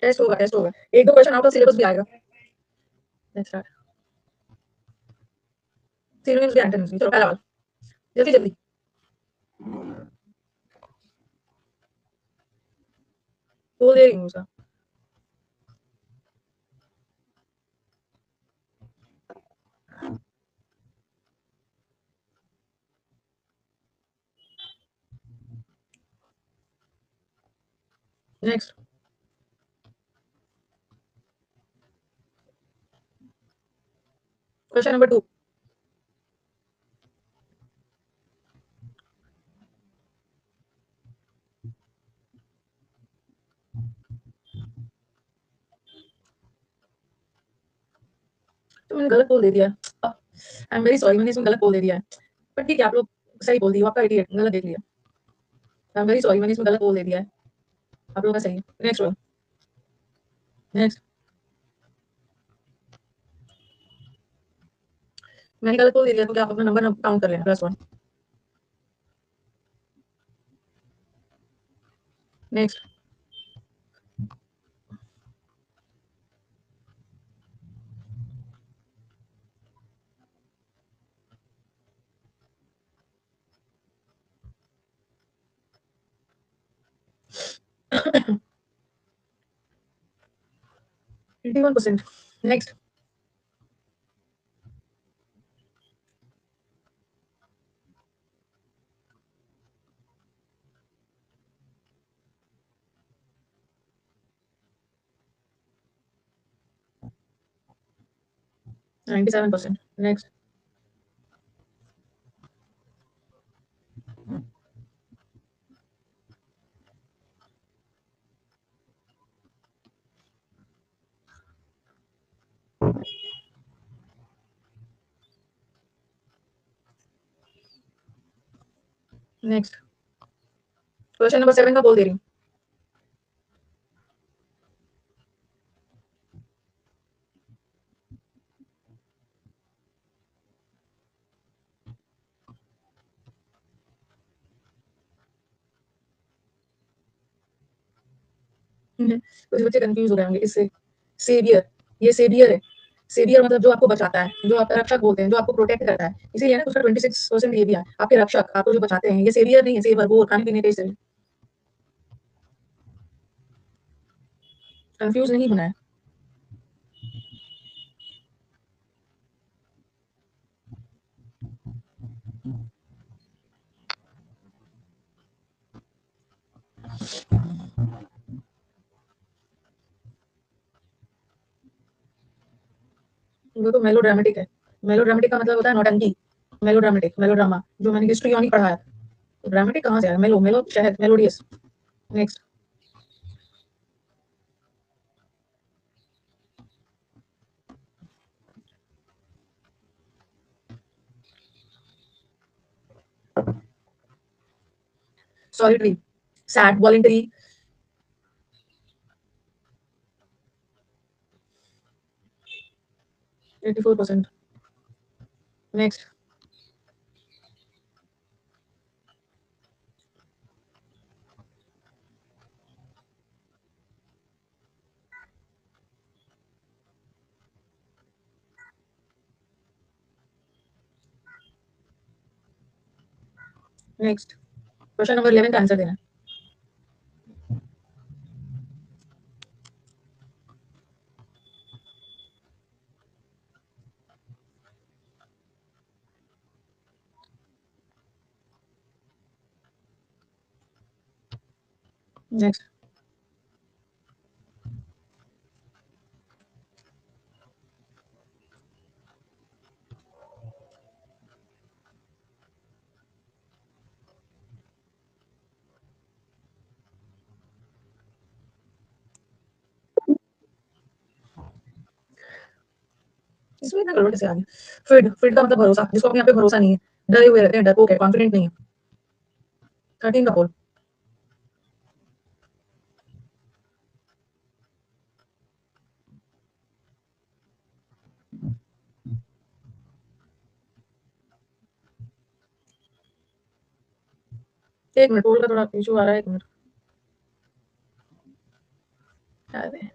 Test होगा, एक दो क्वेश्चन आउट ऑफ सिलेबस भी आएगा। Let's start. सिनोनिम्स भी एंटोनिम्स भी। चलो पहला वाला, जल्दी जल्दी। बोल दे रही हूँ उसका। Next question number 2। तो मैंने गलत बोल दे दिया। आई एम वेरी सॉरी, मैंने इसमें गलत बोल दे दिया है। पर ठीक है, आप लोग सही बोल दिया, आपका आइडिया गलत देख लिया। आई एम वेरी सॉरी, मैंने इसमें गलत बोल दे दिया है। आप लोगों का सही है। Next roll. नेक्स्ट। मैंने गलत बोल दे दिया तो क्या आप अपना नंबर काउंट कर लेना, +1। नेक्स्ट। हाँ। 81%। Next. 97%। Next. Next. Question number 7 का बोल दे रही हूँ। कुछ बच्चे कंफ्यूज हो गए होंगे इससे। सेवियर, ये सेवियर है। सेवियर मतलब जो आपको बचाता है, जो आप रक्षक बोलते हैं, जो आपको प्रोटेक्ट करता है, इसीलिए ना उसका 26% ये भी है, आपके रक्षक, आपको जो बचाते हैं। ये सेवियर नहीं है, सेवर वो खाने पीने के। कंफ्यूज नहीं होना है। वो तो मेलोड्रामेटिक है। मेलोड्रामेटिक का मतलब होता है नौटंकी। मेलोड्रामेटिक, मेलोड्रामा, जो मैंने हिस्ट्री नहीं पढ़ा है। ड्रामेटिक कहाँ से आया? मेलो, मेलो शहद, melodious. Next. Solitary, sad, voluntary. 84%। Next. Next. Question number 11 का आंसर देना। नेक्स्ट। इसमें इतना गड़बड़ कैसे आ गया? फिड, फिड का मतलब भरोसा, जिसको अपने आप पे भरोसा नहीं है, डरे हुए रहते हैं, डरपोक है, कॉन्फिडेंट नहीं है। 13 का पोल। एक मिनट, पोल का थोड़ा इशू आ रहा है, एक मिनट। जाते हैं।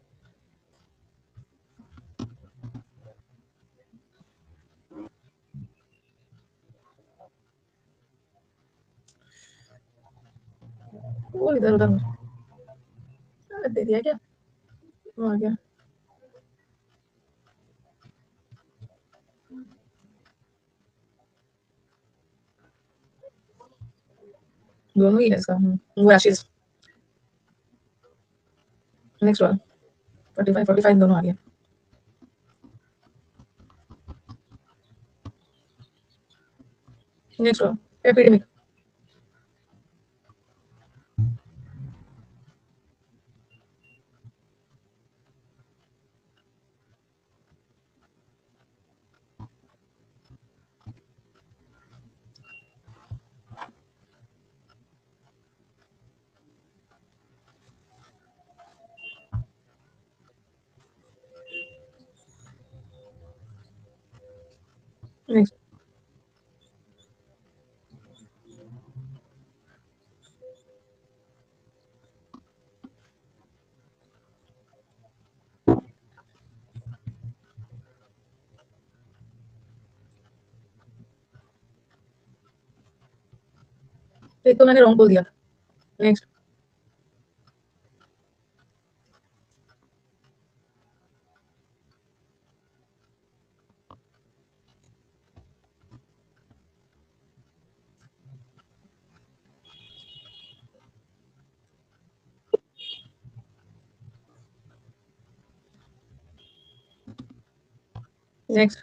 वो इधर उधर दे दिया क्या? आ गया। दोनों ही है इसका। वो एशेज। नेक्स्ट वाला 45 45 दोनों आ गया। नेक्स्ट वाला एपिडेमिक। नेक्स्ट। एक तो मैंने रॉन्ग बोल दिया। नेक्स्ट। नेक्स्ट।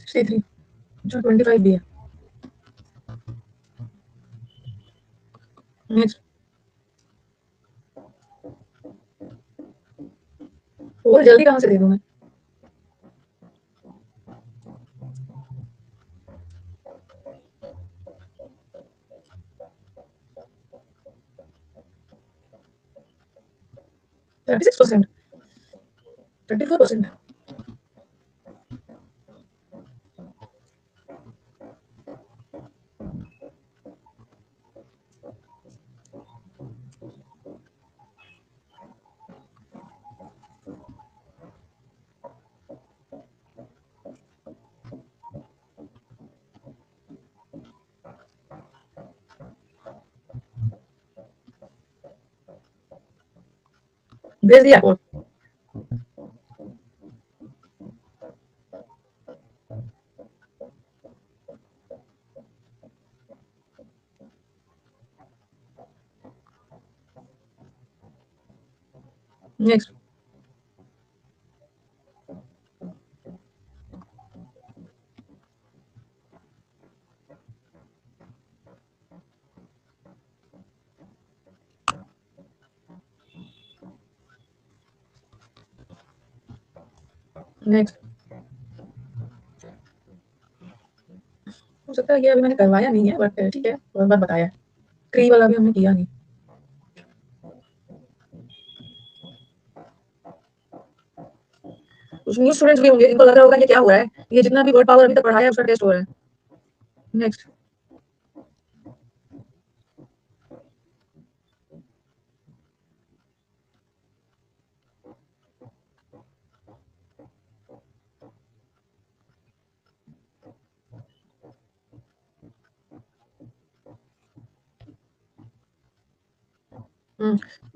C3 जो 25 भी है। नेक्स्ट। और जल्दी कहाँ से दे दूँ मैं? थर्टी 6%, 24%। भेज दिया और नेक्स्ट। नेक्स्ट। हो सकता है कि अभी मैंने करवाया नहीं है बट ठीक है बहुत बार बताया। क्री वाला भी हमने किया नहीं। कुछ न्यू स्टूडेंट्स भी होंगे इनको लग रहा होगा ये क्या हुआ है, ये जितना भी वर्ड पावर अभी तक पढ़ाया है उसका टेस्ट हो रहा है। नेक्स्ट।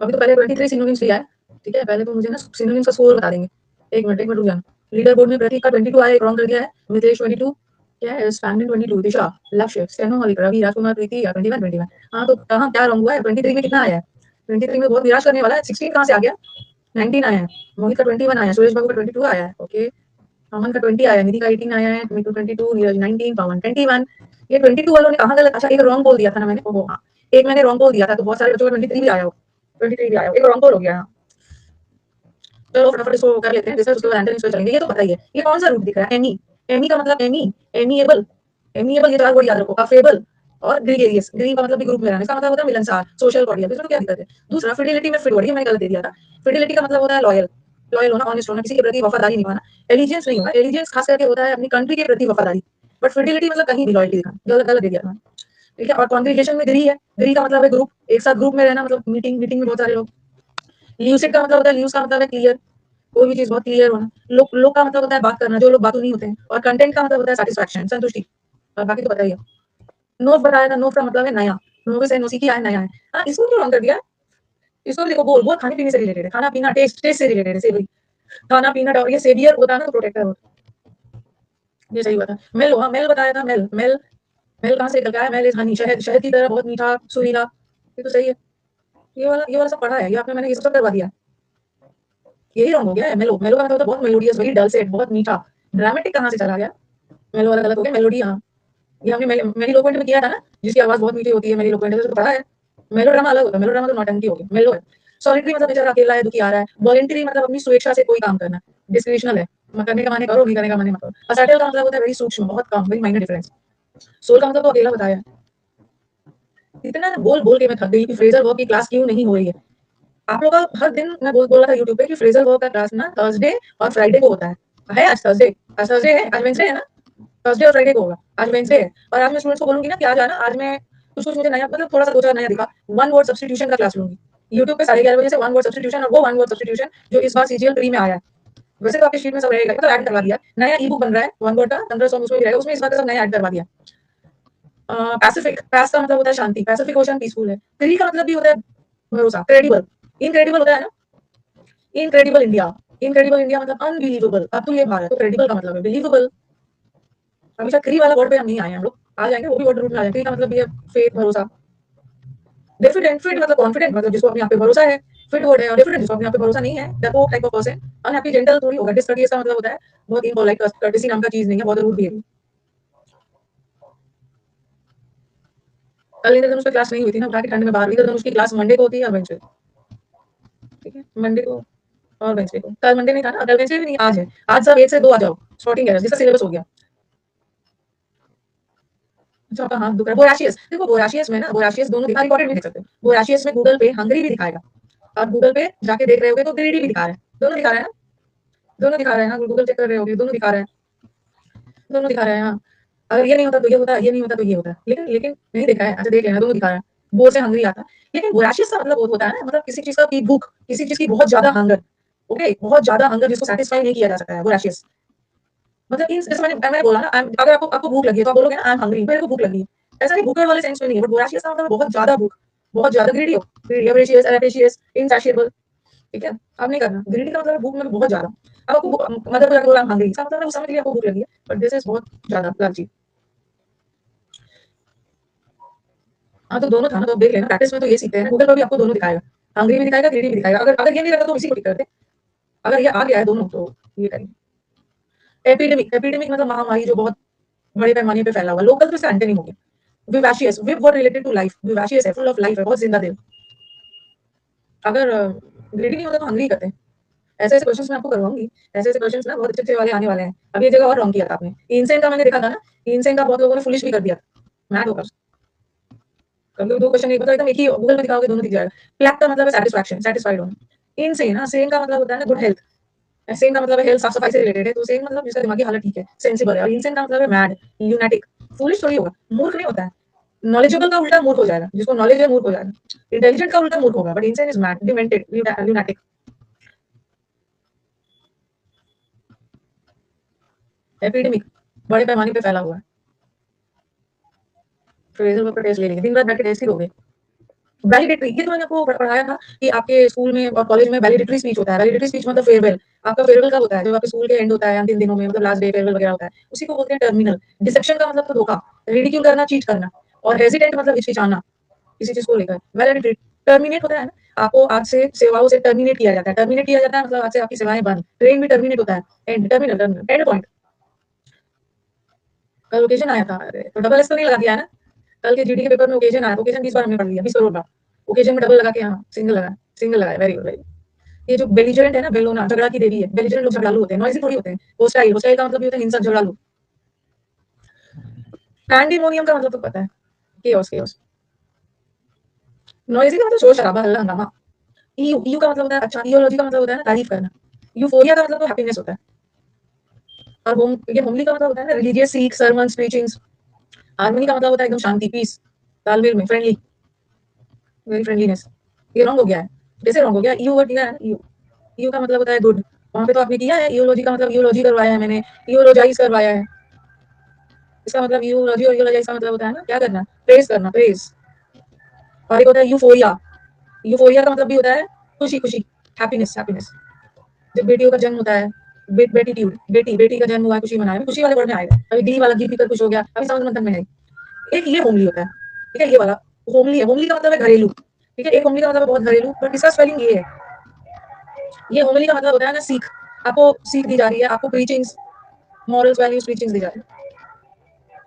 अभी तो पहले 23 सिनोनिम्स लिया है। ठीक है पहले तो मुझे ना सिनोनिम्स का स्कोर बता देंगे। एक मिनट रुक जाना। लीडर बोर्ड में प्रतीक का 22 आया, एक रॉन्ग कर दिया है। मितेश 22 क्या है, स्टैंडिंग 22, दिशा, लक्ष्य, स्टेनो, रवि, राजकुमार, प्रीति या 21 21। हाँ तो कहाँ क्या रॉन्ग हुआ है? 23 में कितना आया है? 23 में बहुत निराश करने वाला है। 16 कहाँ से आ गया? 19 आया है। मोहित का 21 आया है, सुरेश बाबू का 22 आया है। ओके अमन का 20 आया है, निधि का 18 आया है, मीतू 22, नीरज 19, पवन 21। ये 22 वालों ने कहाँ गलत? अच्छा एक रॉन्ग बोल दिया था ना मैंने। ओहो हाँ एक मैंने रॉन्ग बोल दिया था तो बहुत सारे बच्चों का 23 भी आया हो। 23 भी आया हो, एक रॉन्ग बोल हो गया। चलो फटाफट इसको कर लेते हैं जैसे उसके बाद एंटर इसको चलेंगे। ये तो बताइए ये कौन सा रूट दिख रहा है? एमी। एमी का मतलब एमी, एमीएबल। एमीएबल ये चार वर्ड याद रखो। अफेबल, और ग्रीगेरियस, ग्री का मतलब भी ग्रुप में रहना, इसका मतलब होता है मिलनसार, सोशल कॉर्डियल, इसमें तो क्या दिक्कत है। दूसरा फिडेलिटी में फिड वर्ड, ये मैंने गलत दे दिया था। फिडेलिटी का मतलब होता है लॉयल, लॉयल होना, ऑनेस्ट होना, किसी के प्रति वफादारी निभाना। एलिजेंस नहीं होगा, एलिजेंस खास करके होता है अपनी कंट्री के प्रति वफादारी, बट फिडेलिटी मतलब कहीं भी लॉयल्टी दिखाना, गलत गलत दे दिया था। ठीक है, और कॉन्ग्रीगेशन में ग्री है, ग्री का मतलब है ग्रुप, एक साथ ग्रुप में रहना, मतलब मीटिंग मीटिंग में बहुत सारे लोग। ल्यूसिड का मतलब होता है, ल्यूस का मतलब है क्लियर, कोई भी चीज बहुत क्लियर होना। लोक लोक का मतलब होता है बात करना, जो लोग बातों नहीं होते हैं। और कंटेंट का मतलब होता है सेटिस्फैक्शन, संतुष्टि। और बाकी तो पता ही है। नोफ बताया था, नोफ का मतलब है नया, नोवे से नोसी की आया नया है। हाँ, इसको क्यों रॉन्ग कर दिया? इसको देखो, बोल बोल खाने पीने से रिलेटेड है, खाना पीना, टेस्ट टेस्ट से रिलेटेड है, सेवरी खाना पीना। और ये सेवियर होता है ना, तो प्रोटेक्टर होता है। ये सही बात है। मेल, हाँ मेल बताया था, मेल मेल मेल कहाँ से निकल के आया? मेल इज हनी, शहद, शहद की तरह बहुत मीठा सुरीला। ये तो सही है। ये वाला सब पढ़ा है, ये आपने, मैंने ये सब करवा दिया। यही रॉन्ग हो गया है। मेलो, मेलो का मतलब होता है बहुत मेलोडियस, वेरी डलसेट, बहुत मीठा। ड्रामेटिक कहाँ से चला गया? मेलो वाला गलत हो गया, मेलोडी। हाँ, ये हमने मेलिलोक्वेंट में किया था ना, जिसकी आवाज बहुत मीठी होती है, मेलिलोक्वेंट तो पढ़ा है। मेलोड्रामा अलग होता है, मेलोड्रामा तो नौटंकी हो गया। मेलो है। सॉलिटरी मतलब बेचारा अकेला है, दुखी आ रहा है। वॉलंटरी मतलब अपनी स्वेच्छा से कोई काम करना। डिस्क्रिशनल है, करने का माने करो, नहीं करने का माने मत करो। असर्टेल का मतलब होता है वेरी सूक्ष्म, बहुत कम, वेरी माइनर डिफरेंस। सोल का मतलब तो अकेला बताया है। इतना बोल बोल के मैं थक गई कि फ्रेजल वर्ब की क्लास क्यों नहीं हो रही है। आप लोग का हर दिन मैं बोला था यूट्यूब पे कि फ्रेजल वर्ब का क्लास ना थर्सडे और फ्राइडे को होता है। आज थर्सडे, आज थर्सडे है, आज वेंसडे है ना। थर्सडे और फ्राइडे को होगा, आज वेंसडे है। और आज मैं स्टूडेंट्स को बोलूंगी ना कि आज आना, आज मैं कुछ कुछ मुझे नया, मतलब थोड़ा सा दो चार नया दिखा। वन वर्ड सब्स्टिट्यूशन का क्लास लूंगी यूट्यूब पे 11:30 बजे से। वन वर्ड सब्स्टिट्यूशन, और वो वन वर्ड सब्स्टिट्यूशन जो इस बार सीजीएल प्री में आया है। वैसे तो आपकी शीट में सब रहेगा, मतलब ऐड करवा दिया। नया ई बुक बन रहा है वन वर्ड का, 1500 उसमें भी रहेगा, उसमें इस बार का सब नया ऐड करवा दिया। पैसिफिक, पैस का मतलब होता है शांति, पैसिफिक ओशन पीसफुल है। क्री का मतलब भी होता है भरोसा, क्रेडिबल। इनक्रेडिबल होता है ना, इनक्रेडिबल इंडिया। इनक्रेडिबल इंडिया मतलब अनबिलीवेबल, अब तो ये भारत, तो क्रेडिबल का मतलब है बिलीवेबल। अभी शायद क्री वाला वर्ड पे हम नहीं आए हैं, हम लोग आ जाएंगे, वो भी वर्ड रूट में आ जाएंगे। क्री का मतलब भी है फेथ, भरोसा। डेफिडेंट, फिट मतलब कॉन्फिडेंट, मतलब जिसको अपने आप पे भरोसा है। फिट वर्ड है। और डेफिडेंट जिसको अपने आप पे भरोसा नहीं है, Dafoe type of person. Unhappy, gentle थोड़ी होगा। डिसकर्टियस का मतलब होता है बहुत इम्पोलाइट, कर्टेसी नाम का चीज नहीं है, बहुत रूड बिहेवियर। कल इंद्रधनुष पे क्लास नहीं हुई थी ना, उठा के ठंड में बाहर। इंद्रधनुष की क्लास मंडे को होती है और वेंसडे, ठीक है, मंडे को और वेंसडे को। कल मंडे नहीं था ना, कल वेंसडे भी नहीं, आज है। आज सब 1 से 2 आ जाओ, स्पॉटिंग एरर, जिसका सिलेबस हो गया। अच्छा, आपका हाथ दुख रहा है। बोराशियस, देखो बोराशियस में ना, बोराशियस दोनों दिखा, रिकॉर्डेड भी देख सकते हो। बोराशियस में गूगल पे हंगरी भी दिखाएगा, और गूगल पे जाके देख रहे होगे तो ग्रीडी भी दिखा रहा है। दोनों दिखा रहा है ना, दोनों दिखा रहे हैं। हाँ, गूगल चेक कर रहे होगे, दोनों दिखा रहे हैं, दोनों दिखा रहे हैं। हाँ, अगर ये नहीं होता तो ये होता, ये नहीं होता तो ये होता, लेकिन लेकिन नहीं देखा है। अच्छा देख लेना, दोनों दिखा रहा है। बोर से हंगरी आता है। लेकिन बोराशियस का मतलब वो होता है ना, मतलब किसी चीज का की भूख, किसी चीज की बहुत ज्यादा हंगर। ओके, बहुत ज्यादा हंगर जिसको सेटिस्फाई नहीं किया जा सकता है, बोराशियस। मतलब इन, जैसे मैंने बोला ना, अगर आपको भूख लगी है तो आप बोलोगे ना आई एम हंग्री, मेरे को भूख लगी है। ऐसा नहीं, भूखे वाले सेंस में नहीं है, बट वोराशियस का मतलब बहुत ज्यादा भूख, बहुत ज्यादा ग्रीडी हो, ग्रीडी, एवरेशियस, एरेशियस, इनसैशिएबल। ठीक है, आप नहीं करना। ग्रीडी का मतलब भूख में बहुत ज्यादा। अब आपको मदर को जाकर बोला हंग्री, इसका मतलब है उस समय के लिए आपको भूख लगी है, बट दिस इज बहुत ज्यादा लालची। हाँ, तो दोनों था ना, तो देख लेना, प्रैक्टिस में तो ये सीखते हैं, गूगल पर भी आपको दोनों दिखाएगा, हंग्री भी दिखाएगा, ग्रीडी भी दिखाएगा। अगर अगर ये नहीं रहता तो इसी को टिक करते। अगर ये आ गया है दोनों तो ये करेंगे। एपिडेमिक, एपिडेमिक मतलब महामारी जो बहुत बड़े पैमाने पे फैला हुआ। लोकल तो इसका एंटोनिम हो गया। विवाशियस, विव वर्ड रिलेटेड टू लाइफ, विवाशियस है, फुल ऑफ लाइफ है, बहुत जिंदा दिल। अगर ग्रेडी नहीं होता तो हंग्री करते हैं। ऐसे ऐसे क्वेश्चंस मैं आपको करवाऊंगी, ऐसे ऐसे क्वेश्चंस ना बहुत अच्छे अच्छे वाले आने वाले हैं। अभी ये जगह और रॉन्ग किया था आपने, इंसेन का मैंने देखा था ना, इंसेन का बहुत लोगों ने फुलिश भी कर दिया, मैथ होकर। कभी दो क्वेश्चन एक बताओ, एकदम एक ही गूगल में दिखाओगे दोनों दिख जाएगा। प्लैक का मतलब है सेटिस्फैक्शन, सेटिस्फाइड होना। इनसेन, हाँ, सेन का मतलब होता है ना गुड हेल्थ। सेन का मतलब है हेल्थ, साफ सफाई से रिलेटेड है, तो सेन मतलब जिसका दिमागी हालत ठीक है, सेंसिबल है। और इनसेन का मतलब है मैड, ल्यूनेटिक। फुलिश थोड़ी होगा, मूर्ख नहीं होता है। नॉलेजेबल का उल्टा मूर्ख हो जाएगा, जिसको नॉलेज है मूर्ख हो जाएगा। इंटेलिजेंट का उल्टा मूर्ख होगा, बट इंसान इज मैड, डिमेंटेड, ल्यूनाटिक। एपिडेमिक, बड़े पैमाने पे फैला हुआ है। फ्रेजल वर्ब का टेस्ट ले लेंगे, दिन रात बैठ के टेस्ट ही दोगे। वैलिडेटरी, ये तो मैंने आपको पढ़ाया था कि आपके स्कूल में और कॉलेज में वैलिडेटरी स्पीच होता है। वैलिडेटरी स्पीच मतलब फेयरवेल। आपका फेयरवेल कब होता है? जब आपके स्कूल के एंड होता है, अंतिम दिनों में, मतलब लास्ट डे फेयरवेल वगैरह होता है, उसी को बोलते हैं टर्मिनल। डिसेप्शन का मतलब तो धोखा, रिडिक्यूल करना, चीट करना। और हेजिटेंट मतलब हिचकिचाना किसी चीज को लेकर। वैलिडिटी, टर्मिनेट होता है ना, आपको आज से सेवाओं से टर्मिनेट किया जाता है। टर्मिनेट किया जाता है मतलब आज से आपकी सेवाएं बंद। ट्रेन भी टर्मिनेट होता है, and, terminal, terminal, and point. कल ओकेजन आया था, अरे तो डबल एस तो नहीं लगा दिया है ना? कल के जीडी के पेपर में ओकेजन आया, ओकेजन 20 बार हमने पढ़ लिया, 20 करोड़ का। ओकेजन में डबल लगा के, हाँ सिंगल लगा, सिंगल लगा है, वेरी गुड, वेरी। ये जो बेलिजरेंट है ना, बेलोना, झगड़ा की देवी है। बेलिजरेंट लोग झगड़ालू होते हैं, नॉइजी थोड़ी होते हैं। होस्टाइल, होस्टाइल का मतलब भी होता है हिंसक, झगड़ालू। पैंडेमोनियम का मतलब तो पता है केओस केओस। नॉइजी का मतलब शोर शराबा हल्ला हंगामा। यू का मतलब होता है अच्छा, इयोलॉजी का मतलब होता है ना तारीफ करना। यूफोरिया का मतलब तो हैप्पीनेस होता है। और ये होमली का मतलब होता है ना रिलीजियस सीख सर्मन्स प्रीचिंग्स। हार्मनी का मतलब होता है एकदम शांति पीस, तालमेल में, फ्रेंडली, वेरी फ्रेंडलीनेस। ये रॉन्ग हो गया है। कैसे रॉन्ग हो गया? यू वर्ड किया है यू। यू का मतलब होता है गुड, वहां पे तो आपने किया है। इयोलॉजी का मतलब इयोलॉजी करवाया है मैंने, इयोलॉजाइज करवाया है। इसका मतलब इयोलॉजी और इयोलॉजाइज का मतलब होता है ना क्या करना, प्रेज करना, प्रेज। और एक होता है यूफोरिया। यूफोरिया का मतलब भी होता है खुशी खुशी, हैप्पीनेस हैप्पीनेस। जब बेटियों का जन्म होता है, बेटीट्यूड, बेटी बेटी का जन्म हुआ है, खुशी मनाए, खुशी वाले वर्ड में आएगा। अभी दी वाला गी पीकर खुश हो गया, अभी समझ मतलब में है। एक ये होमली होता है, ठीक है, ये वाला होमली है। होमली का मतलब है घरेलू, ठीक है। एक होमली का मतलब है बहुत घरेलू, बट इसका स्पेलिंग ये है। ये होमली का मतलब होता है ना सीख, आपको सीख दी जा रही है, आपको प्रीचिंग्स, मॉरल्स वैल्यूज प्रीचिंग्स दी जा रही है।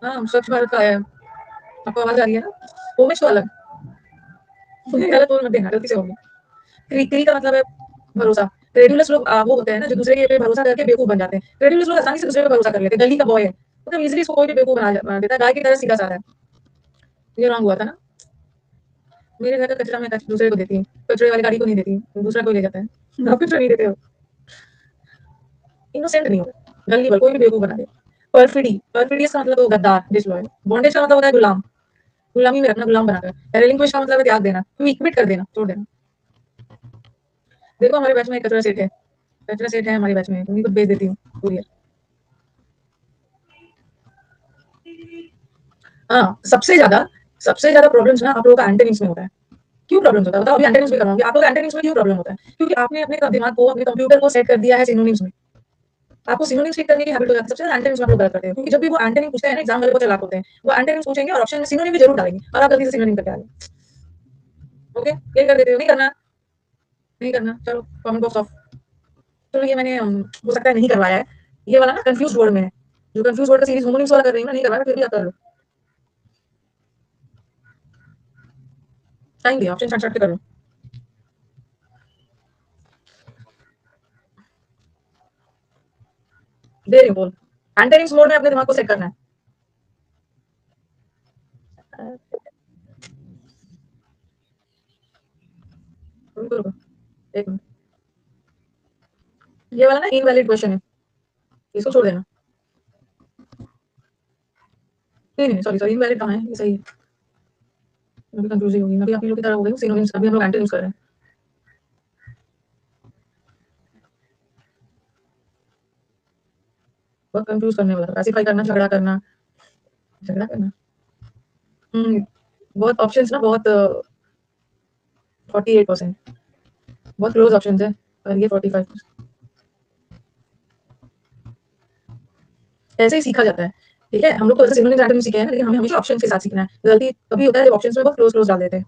हाँ, स्वच्छ भारत का है। आपको आवाज आ रही है ना? होमिश तो अलग, गलत बोल मत देना, गलती से होगी। क्री का मतलब है भरोसा। क्रेडुलस लोग वो होते हैं ना जो दूसरे के पे भरोसा करके बेवकूफ बन जाते हैं। क्रेडुलस लोग आसानी से दूसरे पे भरोसा कर लेते हैं। गली का बॉय है, मतलब इजीली इसको कोई भी बेवकूफ बना देता है, गाय की तरह सीधा साधा है। ये रॉन्ग हुआ था ना। मेरे घर का कचरा मैं दूसरे को देती हूँ, कचरे वाली गाड़ी को नहीं देती, दूसरा कोई ले जाता है। आप कचरा नहीं देते हो। इनोसेंट नहीं हो, गलीबल कोई भी बेवकूफ बना दे। परफिडी, परफिडी का मतलब गद्दार, डिसलॉयल। बॉन्डेज का मतलब होता है गुलाम, गुलामी में रखना, गुलाम बनाकर। रेलिंक्विश का मतलब है त्याग देना, क्विट कर देना, छोड़ देना। देखो हमारे बैच में एक कचरा सेट है, कचरा सेट है हमारे बैच में, उन्हीं को भेज देती हूँ कुरियर। हाँ, सबसे ज्यादा प्रॉब्लम्स ना आप लोगों का एंटोनिम्स में होता है। क्यों प्रॉब्लम्स होता है बताओ? अभी एंटोनिम्स भी करवाऊंगी। आप लोग एंटोनिम्स में क्यों प्रॉब्लम होता है? क्योंकि आपने अपने दिमाग को, अपने कंप्यूटर को सेट कर दिया है सिनोनिम्स में। आपको सिनोनिम्स ठीक करने की हैबिट हो जाती है। सबसे ज्यादा एंटोनिम्स में आप लोग गलत करते हैं, क्योंकि जब भी वो एंटोनिम पूछते हैं ना, एग्जाम वाले को चलाक होते हैं, वो एंटोनिम्स पूछेंगे और ऑप्शन में सिनोनिम भी जरूर डालेंगे, और आप गलती से सिनोनिम करके आ गए। ओके, ये कर देते हो, नहीं करना, नहीं करना, चलो कमेंट बॉक्स ऑफ। चलो ये मैंने हो सकता है नहीं करवाया है, ये वाला ना कंफ्यूज वर्ड में है। जो कंफ्यूज वर्ड का सीरीज होमोनिम्स वाला कर रही हूँ ना, नहीं करवाया, फिर भी आप कर लो। टाइम दिया, ऑप्शन छाट छाट के कर लो। दे रही हूँ बोल। एंटोनिम्स मोड में अपने दिमाग को सेट करना है। रुको रुको, एक मिनट। ये वाला ना इनवैलिड क्वेश्चन है, इसको छोड़ देना। नहीं नहीं सॉरी सॉरी, इनवैलिड कहाँ है, ये सही है। अभी कंफ्यूज ही होगी, अभी आप लोग की तरह हो गई हूँ सिनोनिम्स, अभी हम लोग एंटोनिम्स कर रहे हैं। बहुत कंफ्यूज करने वाला, क्लासिफाई करना, झगड़ा करना, झगड़ा करना। बहुत ऑप्शंस ना, बहुत 48%, बहुत क्लोज ऑप्शंस है, और ये 45%। ऐसे ही सीखा जाता है, ठीक है। हम लोग तो ऐसे सिनोनिम्स एंटोनिम्स सीखे हैं ना, लेकिन हमें हमेशा ऑप्शंस के साथ सीखना है। गलती तभी होता है जब ऑप्शंस में बहुत क्लोज क्लोज डाल देते हैं।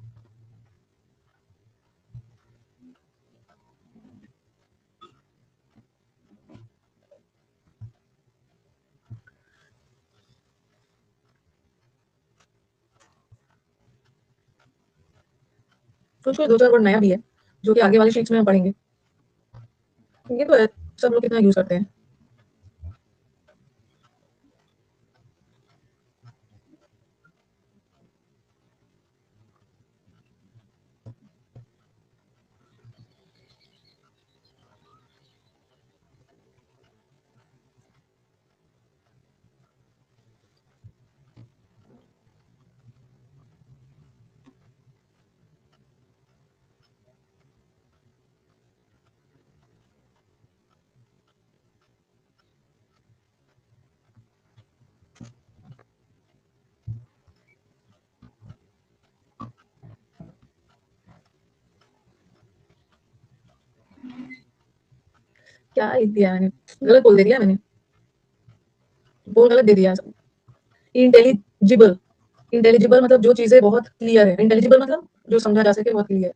कुछ कुछ दो चार वर्ड नया भी है, जो कि आगे वाली शीट्स में हम पढ़ेंगे। ये तो है, सब लोग कितना यूज करते हैं। क्या लिख दिया मैंने? गलत बोल दे दिया मैंने, बोल गलत दे दिया। इंटेलिजिबल, इंटेलिजिबल मतलब जो चीजें बहुत क्लियर है। इंटेलिजिबल मतलब जो समझा जा सके, बहुत क्लियर।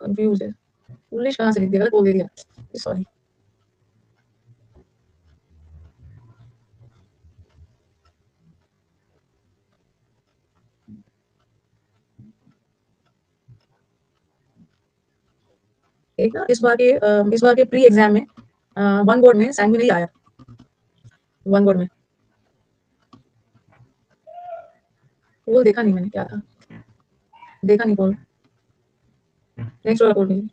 कंफ्यूज है, इंग्लिश कहाँ से लिख दिया, गलत बोल दे दिया, सॉरी। एक ना इस बार के प्री एग्जाम में वन वर्ड में सैंग्विनरी आया, वन वर्ड में। पोल देखा नहीं मैंने, क्या था देखा नहीं पोल। नेक्स्ट वाला पोल नहीं।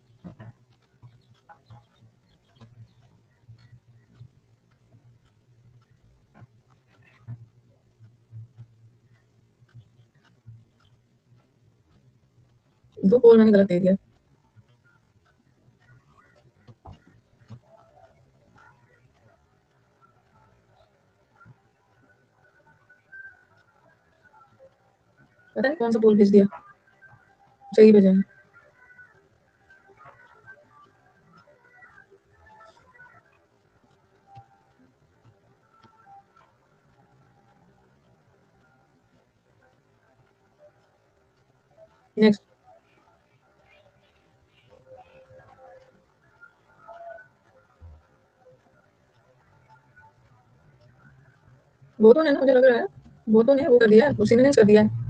दो पोल मैंने गलत दे दिया। पता नहीं कौन सा पोल भेज दिया, सही भेजा है। नेक्स्ट। वो तो है ना, मुझे लग रहा है वो तो नहीं, वो कर दिया है उसी ने कर दिया है।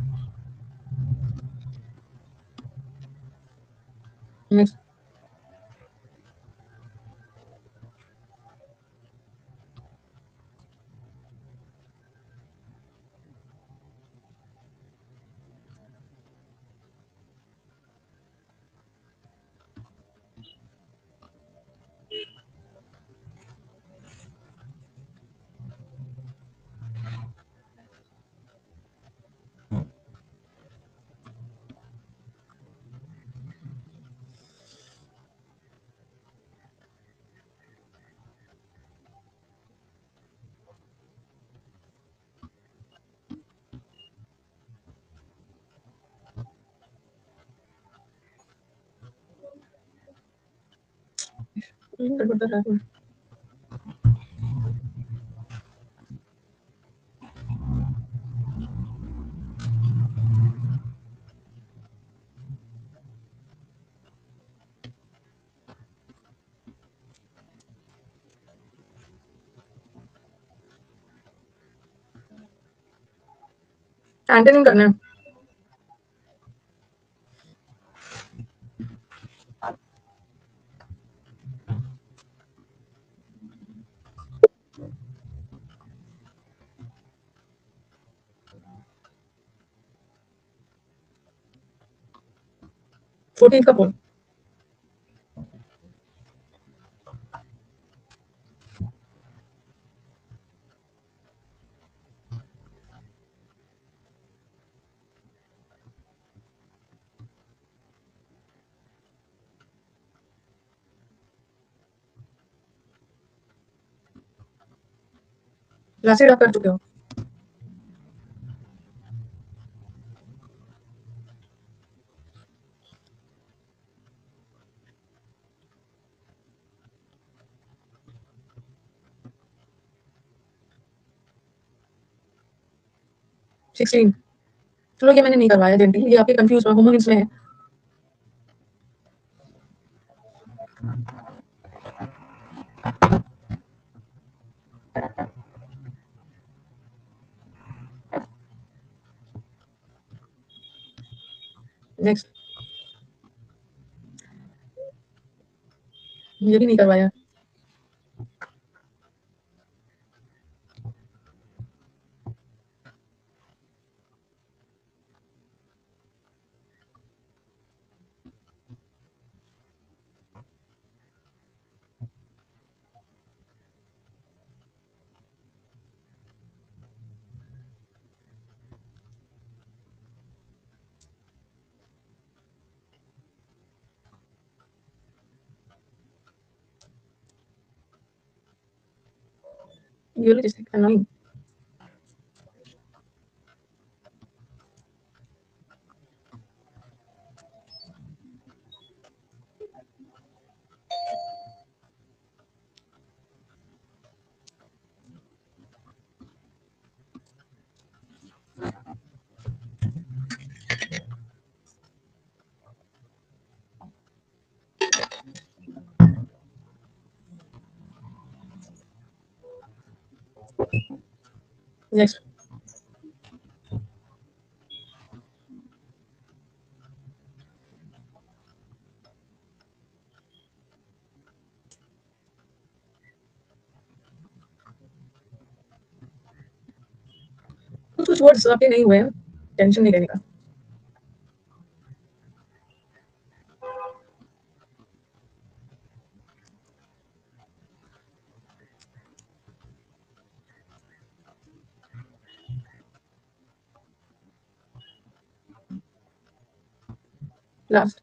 नेक्स्ट। गड़बड़ कर रहा है। एंटनिंग करना है। फोर्टीन का पोल। लास्ट आप कर चुके हो। 16। चलो ये मैंने नहीं करवाया जेंटी, ये आपके कंफ्यूज होमोनिम्स में है। नेक्स्ट। ये भी नहीं करवाया। ये लो जैसे annoying। नेक्स्ट। कुछ वर्ड्स आपके नहीं हुए हैं। टेंशन नहीं लेने का। लास्ट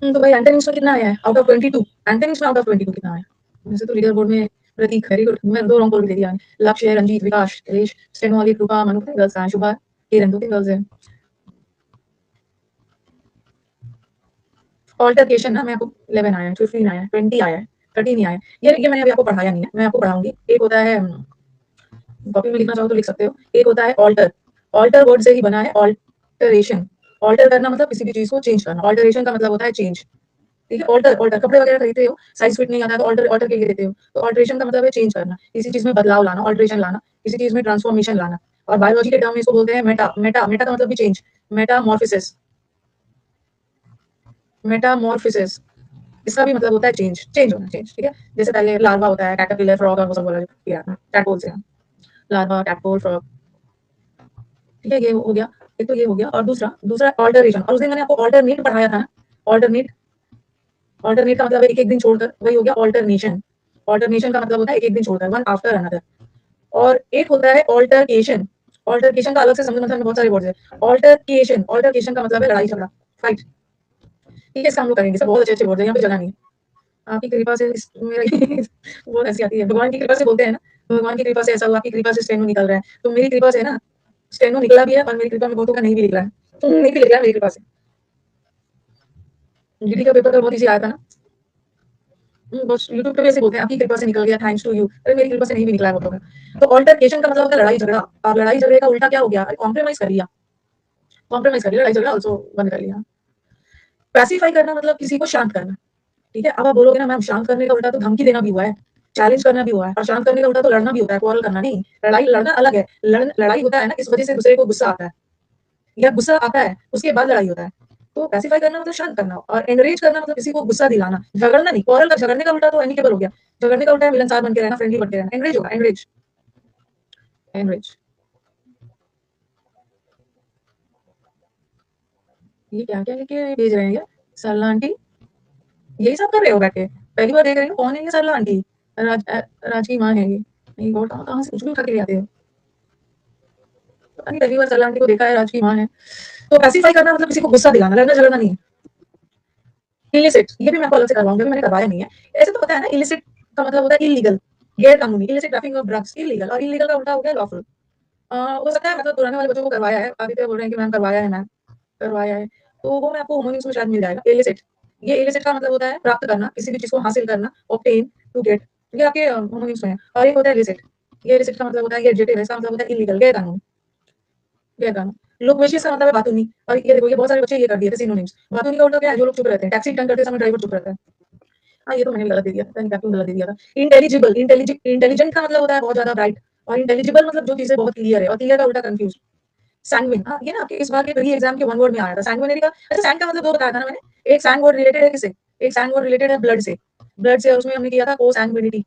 तो भाई एंटोनिम्स में कितना आया है आउट ऑफ 22? एंटोनिम्स में आउट ऑफ 22 कितना आया? वैसे तो लीडर बोर्ड में प्रतीक, वेरी गुड, मैं 2 रॉन्ग बोल दे दिया। लक्ष्य, रंजीत, विकास, हरीश, स्टेनो वाली, कृपा, मनु के गर्ल्स हैं, शुभा, किरण तो के गर्ल्स हैं। ऑल्टरकेशन ना मैं आपको 11 आया है, 15 आया है, 20 आया है, 13 नहीं आया है। ये मैंने अभी आपको पढ़ाया नहीं है, मैं आपको पढ़ाऊंगी। एक होता है, कॉपी में लिखना चाहो तो लिख सकते हो। एक होता है ऑल्टर, ऑल्टर वर्ड से ही बना है ऑल्टरेशन। ऑल्टर करना मतलब किसी भी चीज को चेंज करना, ऑल्टरेशन का मतलब होता है चेंज। ठीक है, ऑल्टर ऑल्टर कपड़े वगैरह खरीदते हो, साइज फिट नहीं आता है तो ऑल्टर ऑल्टर के लिए देते हो। तो ऑल्टरेशन का मतलब है चेंज करना, किसी चीज में बदलाव लाना, ऑल्टरेशन लाना, किसी चीज में ट्रांसफॉर्मेशन लाना। और बायोलॉजी के टर्म में इसको बोलते हैं मेटा। मेटा मेटा का मतलब भी चेंज, मेटामॉर्फिसिस। मेटामॉर्फिसिस इसका भी मतलब होता है चेंज, चेंज होना, चेंज। ठीक है, जैसे पहले लार्वा होता है, कैटरपिलर, फ्रॉग, और वो सब बोला किया टैडपोल से, लार्वा, टैडपोल, फ्रॉग। ठीक है, ये हो गया। एक तो ये हो गया, और दूसरा दूसरा ऑल्टरेशन। और उस दिन मैंने आपको ऑल्टरनेट पढ़ाया था ना। ऑल्टरनेट, ऑल्टरनेट का मतलब एक एक दिन छोड़कर, वही हो गया ऑल्टरनेशन। ऑल्टरनेशन का मतलब होता है एक एक दिन छोड़कर, वन आफ्टर अनदर। और एक होता है ऑल्टरकेशन। ऑल्टरकेशन का अलग से समझ, मतलब में बहुत सारे वर्ड्स है। ऑल्टरकेशन, ऑल्टरकेशन का मतलब है लड़ाई झगड़ा, फाइट। ठीक है, इसका हम लोग करेंगे, सब बहुत अच्छे अच्छे वर्ड है, यहाँ पे जगह नहीं है। आपकी कृपा से मेरा बहुत ऐसी आती है, भगवान की कृपा से बोलते हैं ना, भगवान की कृपा से ऐसा हुआ, आपकी कृपा से स्टेनो निकल रहा है, तो मेरी कृपा से ना स्टेनो निकला भी है, और मेरी कृपा में बहुतों का नहीं भी निकला है, नहीं भी निकला है मेरी कृपा से। जीडी का पेपर तो बहुत इजी आया था ना। बस यूट्यूब पे ऐसे बोलते हैं आपकी कृपा से निकल गया, थैंक्स टू यू। अरे मेरी कृपा से नहीं भी निकला है बहुतों का। तो ऑल्टरकेशन का मतलब होता है लड़ाई झगड़ा। अब लड़ाई झगड़े का उल्टा क्या हो गया? कॉम्प्रोमाइज कर लिया, कॉम्प्रोमाइज कर लिया, लड़ाई झगड़ा ऑल्सो बंद कर लिया। पैसिफाई करना मतलब किसी को शांत करना। ठीक है, अब आप बोलोगे ना मैम शांत करने का उल्टा तो धमकी देना भी हुआ है, चैलेंज करना भी हुआ है, और शांत करने का उल्टा तो लड़ना भी होता है, क्वारल करना नहीं। लड़ाई लड़ना अलग है, लड़ाई होता है ना इस वजह से दूसरे को गुस्सा आता है, या गुस्सा आता है उसके बाद लड़ाई होता है। तो पैसिफाई करना मतलब शांत करना, और एनरेज करना मतलब किसी को गुस्सा दिलाना, झगड़ना नहीं। क्वारल का, झगड़ने का उल्टा तो एमिकेबल हो गया, झगड़ने का उल्टा है मिलनसार बन के रहना, फ्रेंडली बन के रहना। एनरेज होगा, एनरेज, एनरेज। ये क्या क्या लेके भेज रहे हैं ये सरला आंटी? यही सब कर रहे हो बैठ के? पहली बार देख रही हूँ, कौन है ये सरला आंटी? राज की माँ है ये? नहीं, वो कहाँ से कुछ भी उठा के ले आते हो? पता नहीं, पहली बार सरला आंटी को देखा है, राज की माँ है। तो पैसिफाई करना मतलब किसी को गुस्सा दिलाना, लड़ना झगड़ना नहीं है। इलिसिट, ये भी मैं आपको अलग से करवाऊंगी, मैंने करवाया नहीं है। ऐसे तो पता है ना, इलिसिट का मतलब होता है इलीगल, गैर कानूनी। Illicit trafficking of drugs illegal, और इलीगल का उल्टा हो गया लॉफुल। हो सकता है मतलब पुराने वाले बच्चों को करवाया है, आदित्य बोल रहे हैं कि मैम करवाया है, मैम करवाया है, तो वो मैं आपको होमोनिम्स में शायद मिल जाएगा। इलिसिट, ये इलिसिट का मतलब होता है प्राप्त करना, किसी भी चीज को हासिल करना, ऑब्टेन, टू गेट। ये आपके होमोनिम्स में है। और एक होता है इलिसिट, ये इलिसिट का मतलब होता है, ये एडजेक्टिव है, इसका मतलब होता है इलीगल, गैर कानूनी, गैर कानूनी। लोकवेशियस का मतलब है बातूनी। और ये देखो, ये बहुत सारे बच्चे ये कर दिए थे सिनोनिम्स। बातूनी का उल्टा क्या है? जो लोग चुप रहते हैं, टैक्सी टर्न करते समय ड्राइवर चुप रहता है। हाँ, ये तो मैंने गलत दे दिया, पता नहीं क्या क्यों गलत दे दिया था। इंटेलिजिबल, इंटेलिजेंट का मतलब होता है बहुत ज्यादा ब्राइट, और इंटेलिजिबल मतलब जो चीजें बहुत क्लियर है, और क्लियर का उल्टा कंफ्यूज। सैंग्विन, हाँ ये ना आपके इस बार के प्री एग्जाम के वन वर्ड में आया था, सैंग्विनरी का। अच्छा, सैंग का मतलब दो बताया था ना मैंने। एक सैंग वर्ड रिलेटेड है किससे? एक सैंग वर्ड रिलेटेड है ब्लड से, ब्लड से उसमें हमने किया था को सैंग्विनिटी।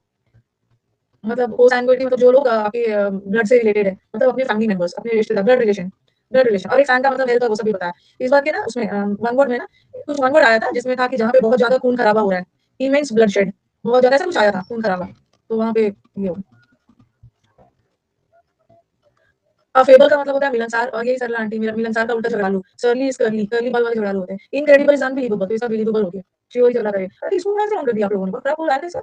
मतलब को सैंग्विनिटी मतलब जो लोग आपके ब्लड से रिलेटेड है, मतलब अपने फैमिली मेंबर्स, अपने रिश्तेदार, ब्लड रिलेशन, ब्लड रिलेशन। और एक सैंग का मतलब हेल्थ, वो सभी बताया। इस बार के ना उसमें वन वर्ड में ना कुछ वन वर्ड आया था जिसमें था कि जहाँ पे बहुत ज्यादा खून खराबा हो रहा है, इमेंस ब्लड शेड, बहुत ज्यादा ऐसा कुछ आया था, खून खराबा। तो वहाँ पे ये हो। फेबल का मतलब होता है मिलनसार, और यही सरला आंटी, मेरा मिलनसार का उल्टा झगड़ालू। सरली इज करली, करली बाल वाले झगड़ालू होते हैं। इनक्रेडिबल इज अनबिलीवेबल, तो इसका बिलीवेबल हो गया, श्योर झगड़ा करे। अरे इसको कैसे रॉन्ग कर दिया आप लोगों ने? बहुत खराब बोला है इसका,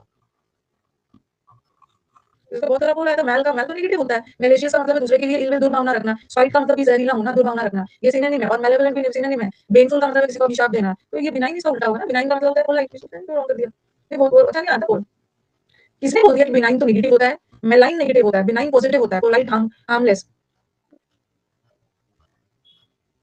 इसका बहुत खराब बोला है। तो मैल का, मैल तो नेगेटिव होता है। मेलेशियस का मतलब है दूसरे के लिए इल में दुर्भावना रखना। स्पाइट का मतलब भी जहरीला होना, दुर्भावना रखना, ये सिनोनिम है। और मैलेवोलेंट भी सिनोनिम है। बेनफुल का मतलब है किसी को अभिशाप देना, तो ये बिनाइन इसका उल्टा होगा ना। बिनाइन का मतलब होता है पोलाइट, इसको रॉन्ग कर दिया। ये बहुत अच्छा नहीं आता बोल। किसने बोल दिया कि बिनाइन तो नेगेटिव होता है? मेलाइन नेगेटिव होता है, बिनाइन पॉजिटिव होता है, पोलाइट हार्मलेस।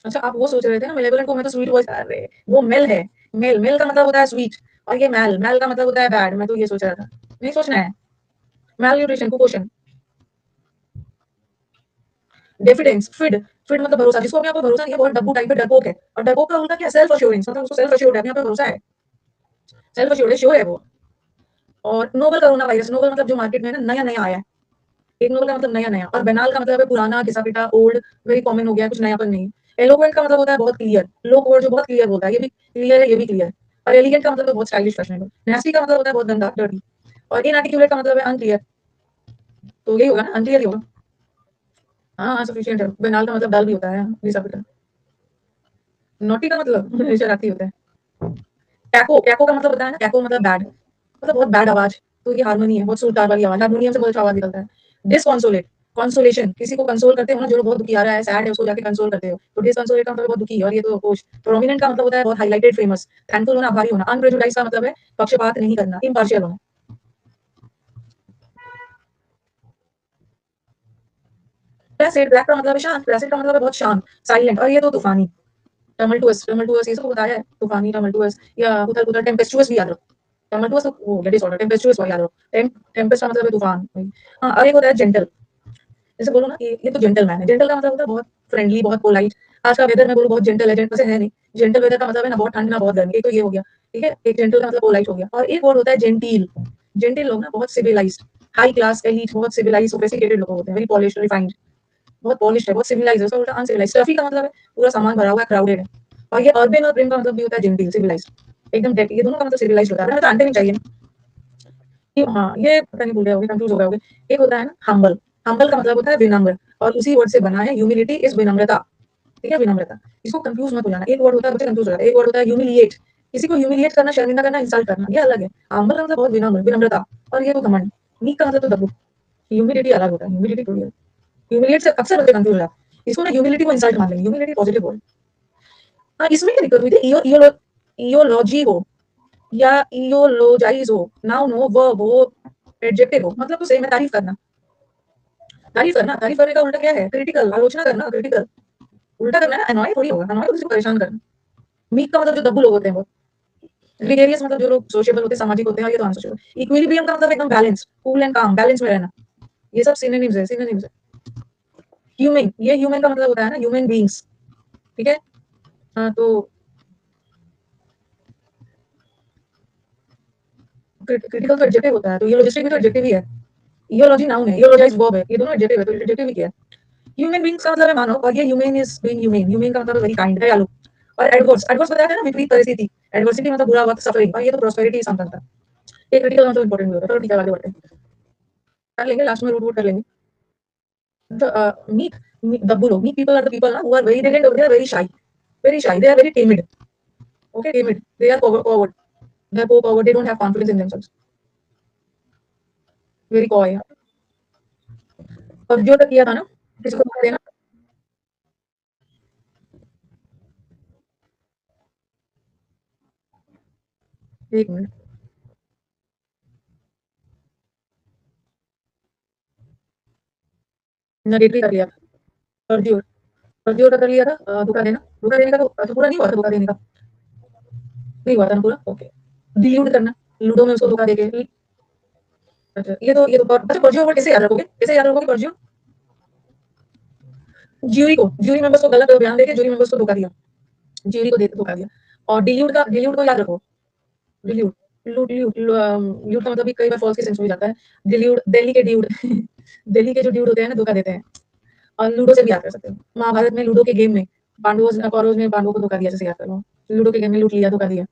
अच्छा, आप वो सोच रहे थे ना मेलेवोलेंट को मैं तो स्वीट वॉइस, अरे वो मेल है। मेल, मेल का मतलब होता है स्वीट, और ये मैल, मैल का मतलब होता है बैड। मैं तो ये सोच रहा था, नहीं सोचना है। मैल न्यूट्रिशन, कुपोषण। डेफिडेंस, फिड, फिट मतलब भरोसा, जिसको अपने आप पर भरोसा नहीं है बहुत डब्बू टाइप है, डरपोक है। और डरपोक का उल्टा क्या, सेल्फ अश्योरेंस, मतलब उसको सेल्फ अश्योर्ड है, अपने आप पे भरोसा है, सेल्फ अश्योर्ड है, श्योर है वो। और नोवल कोरोना वायरस, नोवल मतलब जो मार्केट में ना नया नया आया है, एक नोवल का मतलब नया नया, और बेनाल का मतलब है पुराना, घिसा पिटा, ओल्ड, वेरी कॉमन हो गया, कुछ नयापन नहीं। एलोक्वेंट का मतलब होता है बहुत क्लियर, लोग वर्ड जो बहुत क्लियर बोलता है, ये भी क्लियर है, ये भी क्लियर। और एलिगेंट का मतलब है बहुत स्टाइलिश, फैशनेबल। नेस्टी का मतलब होता है बहुत गंदा, डर्टी। और इनआर्टिकुलेट का मतलब है अनक्लियर, तो यही होगा ना, अनक्लियर ही होगा। हाँ सफिशिएंट है। बेनाल का मतलब डल भी होता है, घिसा पिटा। नोटी का मतलब शरारती होता है। कैको, कैको का मतलब होता है ना, कैको मतलब बैड, मतलब बहुत बैड आवाज। तो ये हारमोनी है, बहुत सुर तार वाली आवाज, हारमोनियम से बहुत अच्छा आवाज निकलता है। डिसकॉन्सोलेट, कंसोलेशन, किसी को कंसोल करते हो ना, जो बहुत दुखी आ रहा है, सैड है, उसको जाके कंसोल करते हो, तो डिसकंसोलेट का मतलब बहुत दुखी है। और ये तो खुश। प्रोमिनेंट का मतलब होता है बहुत हाईलाइटेड, फेमस। थैंकफुल होना, आभारी होना। अनप्रेजुडाइज का मतलब है पक्षपात नहीं करना, इम्पार्शियल होना। प्लेसिड, ब्लैक का मतलब है शांत, प्लेसिड का मतलब है बहुत शांत, साइलेंट। और ये तो तूफानी, टमल्टुअस, टमल्टुअस ये सबको बताया है, तूफानी, टमल्टुअस या उथल पुथल। टेम्पेस्चुअस भी याद रखो, टमल्टुअस तो वो डिसऑर्डर, टेम्पेस्चुअस याद रखो। टेम्पेस्ट का मतलब है तूफान। हाँ, और एक होता है जेंटल, जैसे बोलो ना ये तो जेंटलमैन है। जेंटल का मतलब होता है बहुत फ्रेंडली, बहुत पोलाइट। आज का वेदर मैं बोलूँ बहुत जेंटल है, जेंटल से है नहीं। जेंटल वेदर का मतलब है ना बहुत ठंड ना बहुत गर्मी, एक तो ये हो गया। ठीक है, एक जेंटल का मतलब पोलाइट हो गया। और एक और होता है जेंटील। जेंटिल लोग ना बहुत सिविलाइज्ड, हाई क्लास, एलीट, बहुत सिविलाइज्ड, सोफिस्टिकेटेड लोग होते हैं, वेरी पॉलिश्ड, रिफाइंड, बहुत पॉलिश्ड है, बहुत सिविलाइज्ड है। उसका उल्टा अनसिविलाइज्ड। स्टफी का मतलब है पूरा सामान भरा हुआ है, क्राउडेड है। और ये अर्बन और प्रिम का मतलब भी होता है जेंटिल, सिविलाइज्ड, एकदम डेट। ये दोनों का मतलब सिविलाइज्ड होता है, हमें तो आंटे नहीं चाहिए ना। हाँ, ये पता नहीं भूल गए होगे, कंफ्यूज हो गए होगे। एक होता है ना हम्बल, हम्बल का मतलब होता है विनम्र, और उसी वर्ड से बना है ह्यूमिलिटी, इज विनम्रता। ठीक है, विनम्रता। इसको कंफ्यूज मत हो जाना, एक वर्ड होता है, बच्चे कंफ्यूज हो जाते हैं। एक वर्ड होता है ह्यूमिलिएट, किसी को ह्यूमिलिएट करना, शर्मिंदा करना, इंसल्ट करना, ये अलग है। हम्बल का मतलब बहुत विनम्र, विनम्रता। और ये तो घमंड। मीक का मतलब तो दबू। ह्यूमिलिटी अलग होता है, ह्यूमिलिटी थोड़ी है। ह्यूमिलिएट से अक्सर बच्चे कंफ्यूज हो जाते हैं, इसको ना ह्यूमिलिटी को इंसल्ट मान लेंगे, ह्यूमिलिटी पॉजिटिव वर्ड। हाँ, इसमें क्या दिक्कत हुई थी, इयोलॉजी हो या इयोलोजाइज हो, नाउन हो, वर्ब हो, एडजेक्टिव हो, मतलब तो सेम है, तारीफ करना। तारीफ करना, तारीफ करने का उल्टा क्या है, क्रिटिकल, आलोचना करना, क्रिटिकल। उल्टा करना है ना, अनॉय थोड़ी होगा, अनॉय तो किसी को परेशान करना। मीक का मतलब जो दब्बू लोग होते हैं वो। ग्रेगेरियस मतलब जो लोग सोशेबल होते हैं, सामाजिक होते हैं, और ये तो अनसोशेबल। इक्विलिब्रियम का मतलब एकदम बैलेंस, कूल एंड काम, बैलेंस में रहना। ये सब सिनोनिम्स है, सिनोनिम्स है। ह्यूमन, ये ह्यूमन का मतलब होता है ना ह्यूमन बीइंग्स। ठीक है। हाँ, तो क्रिटिकल तो एडजेक्टिव होता है, तो ये लॉजिस्टिक भी तो एडजेक्टिव ही है। इयोलॉजी नाउन है, इयोलॉजाइज वर्ब है, ये दोनों एडजेक्टिव है, तो एडजेक्टिव भी क्या है। ह्यूमन बीइंग्स का मतलब है मानव, और ये human is being human, human का मतलब वेरी काइंड, दयालु। और एडवर्स, एडवर्स बताया था ना, विपरीत परिस्थिति। एडवर्सिटी मतलब बुरा वक्त, सफरिंग, और ये तो प्रोस्पेरिटी, संपन्नता। ये क्रिटिकल मतलब इंपॉर्टेंट भी होता है। तो ठीक है, आगे बढ़ते हैं, कर लेंगे लास्ट में, रूट वूट कर लेंगे। मीक, दब्बू लोग, meek people are the people ना who are very, they are very shy, very shy, they are very timid. Okay, timid, they are forward, they are forward, they don't have confidence in themselves, very coy. अब जो तक किया था ना, किसी को बता देना। एक मिनट, नरेटरी कर लिया था, परज्योर, परज्योर का कर लिया था। धोखा देना, धोखा देने का तो अच्छा पूरा नहीं हुआ था, धोखा देने का नहीं हुआ था ना पूरा। ओके, डिल्यूड करना, लूडो में उसको धोखा देके। अच्छा, ये तो अच्छा, परज्योर वर्ड कैसे याद रखोगे, कैसे याद रखोगे परज्योर। ज्यूरी को, ज्यूरी मेंबर्स को गलत बयान देके ज्यूरी मेंबर्स को धोखा दिया, ज्यूरी को धोखा दिया। और डिल्यूड का, डिल्यूड को याद रखो, डिल्यूड, लूट, ल्यूट का मतलब भी कई बार फॉल्स के सेंस में भी जाता है। डिल्यूड, दिल्ली के ड्यूड दिल्ली के जो ड्यूड होते हैं ना, धोखा देते हैं। और लूडो से भी याद कर सकते हो, महाभारत में लूडो के गेम में पांडवों, कौरवों ने पांडवों को धोखा दिया, जैसे याद करो, लूडो के गेम में लूट लिया, धोखा दिया।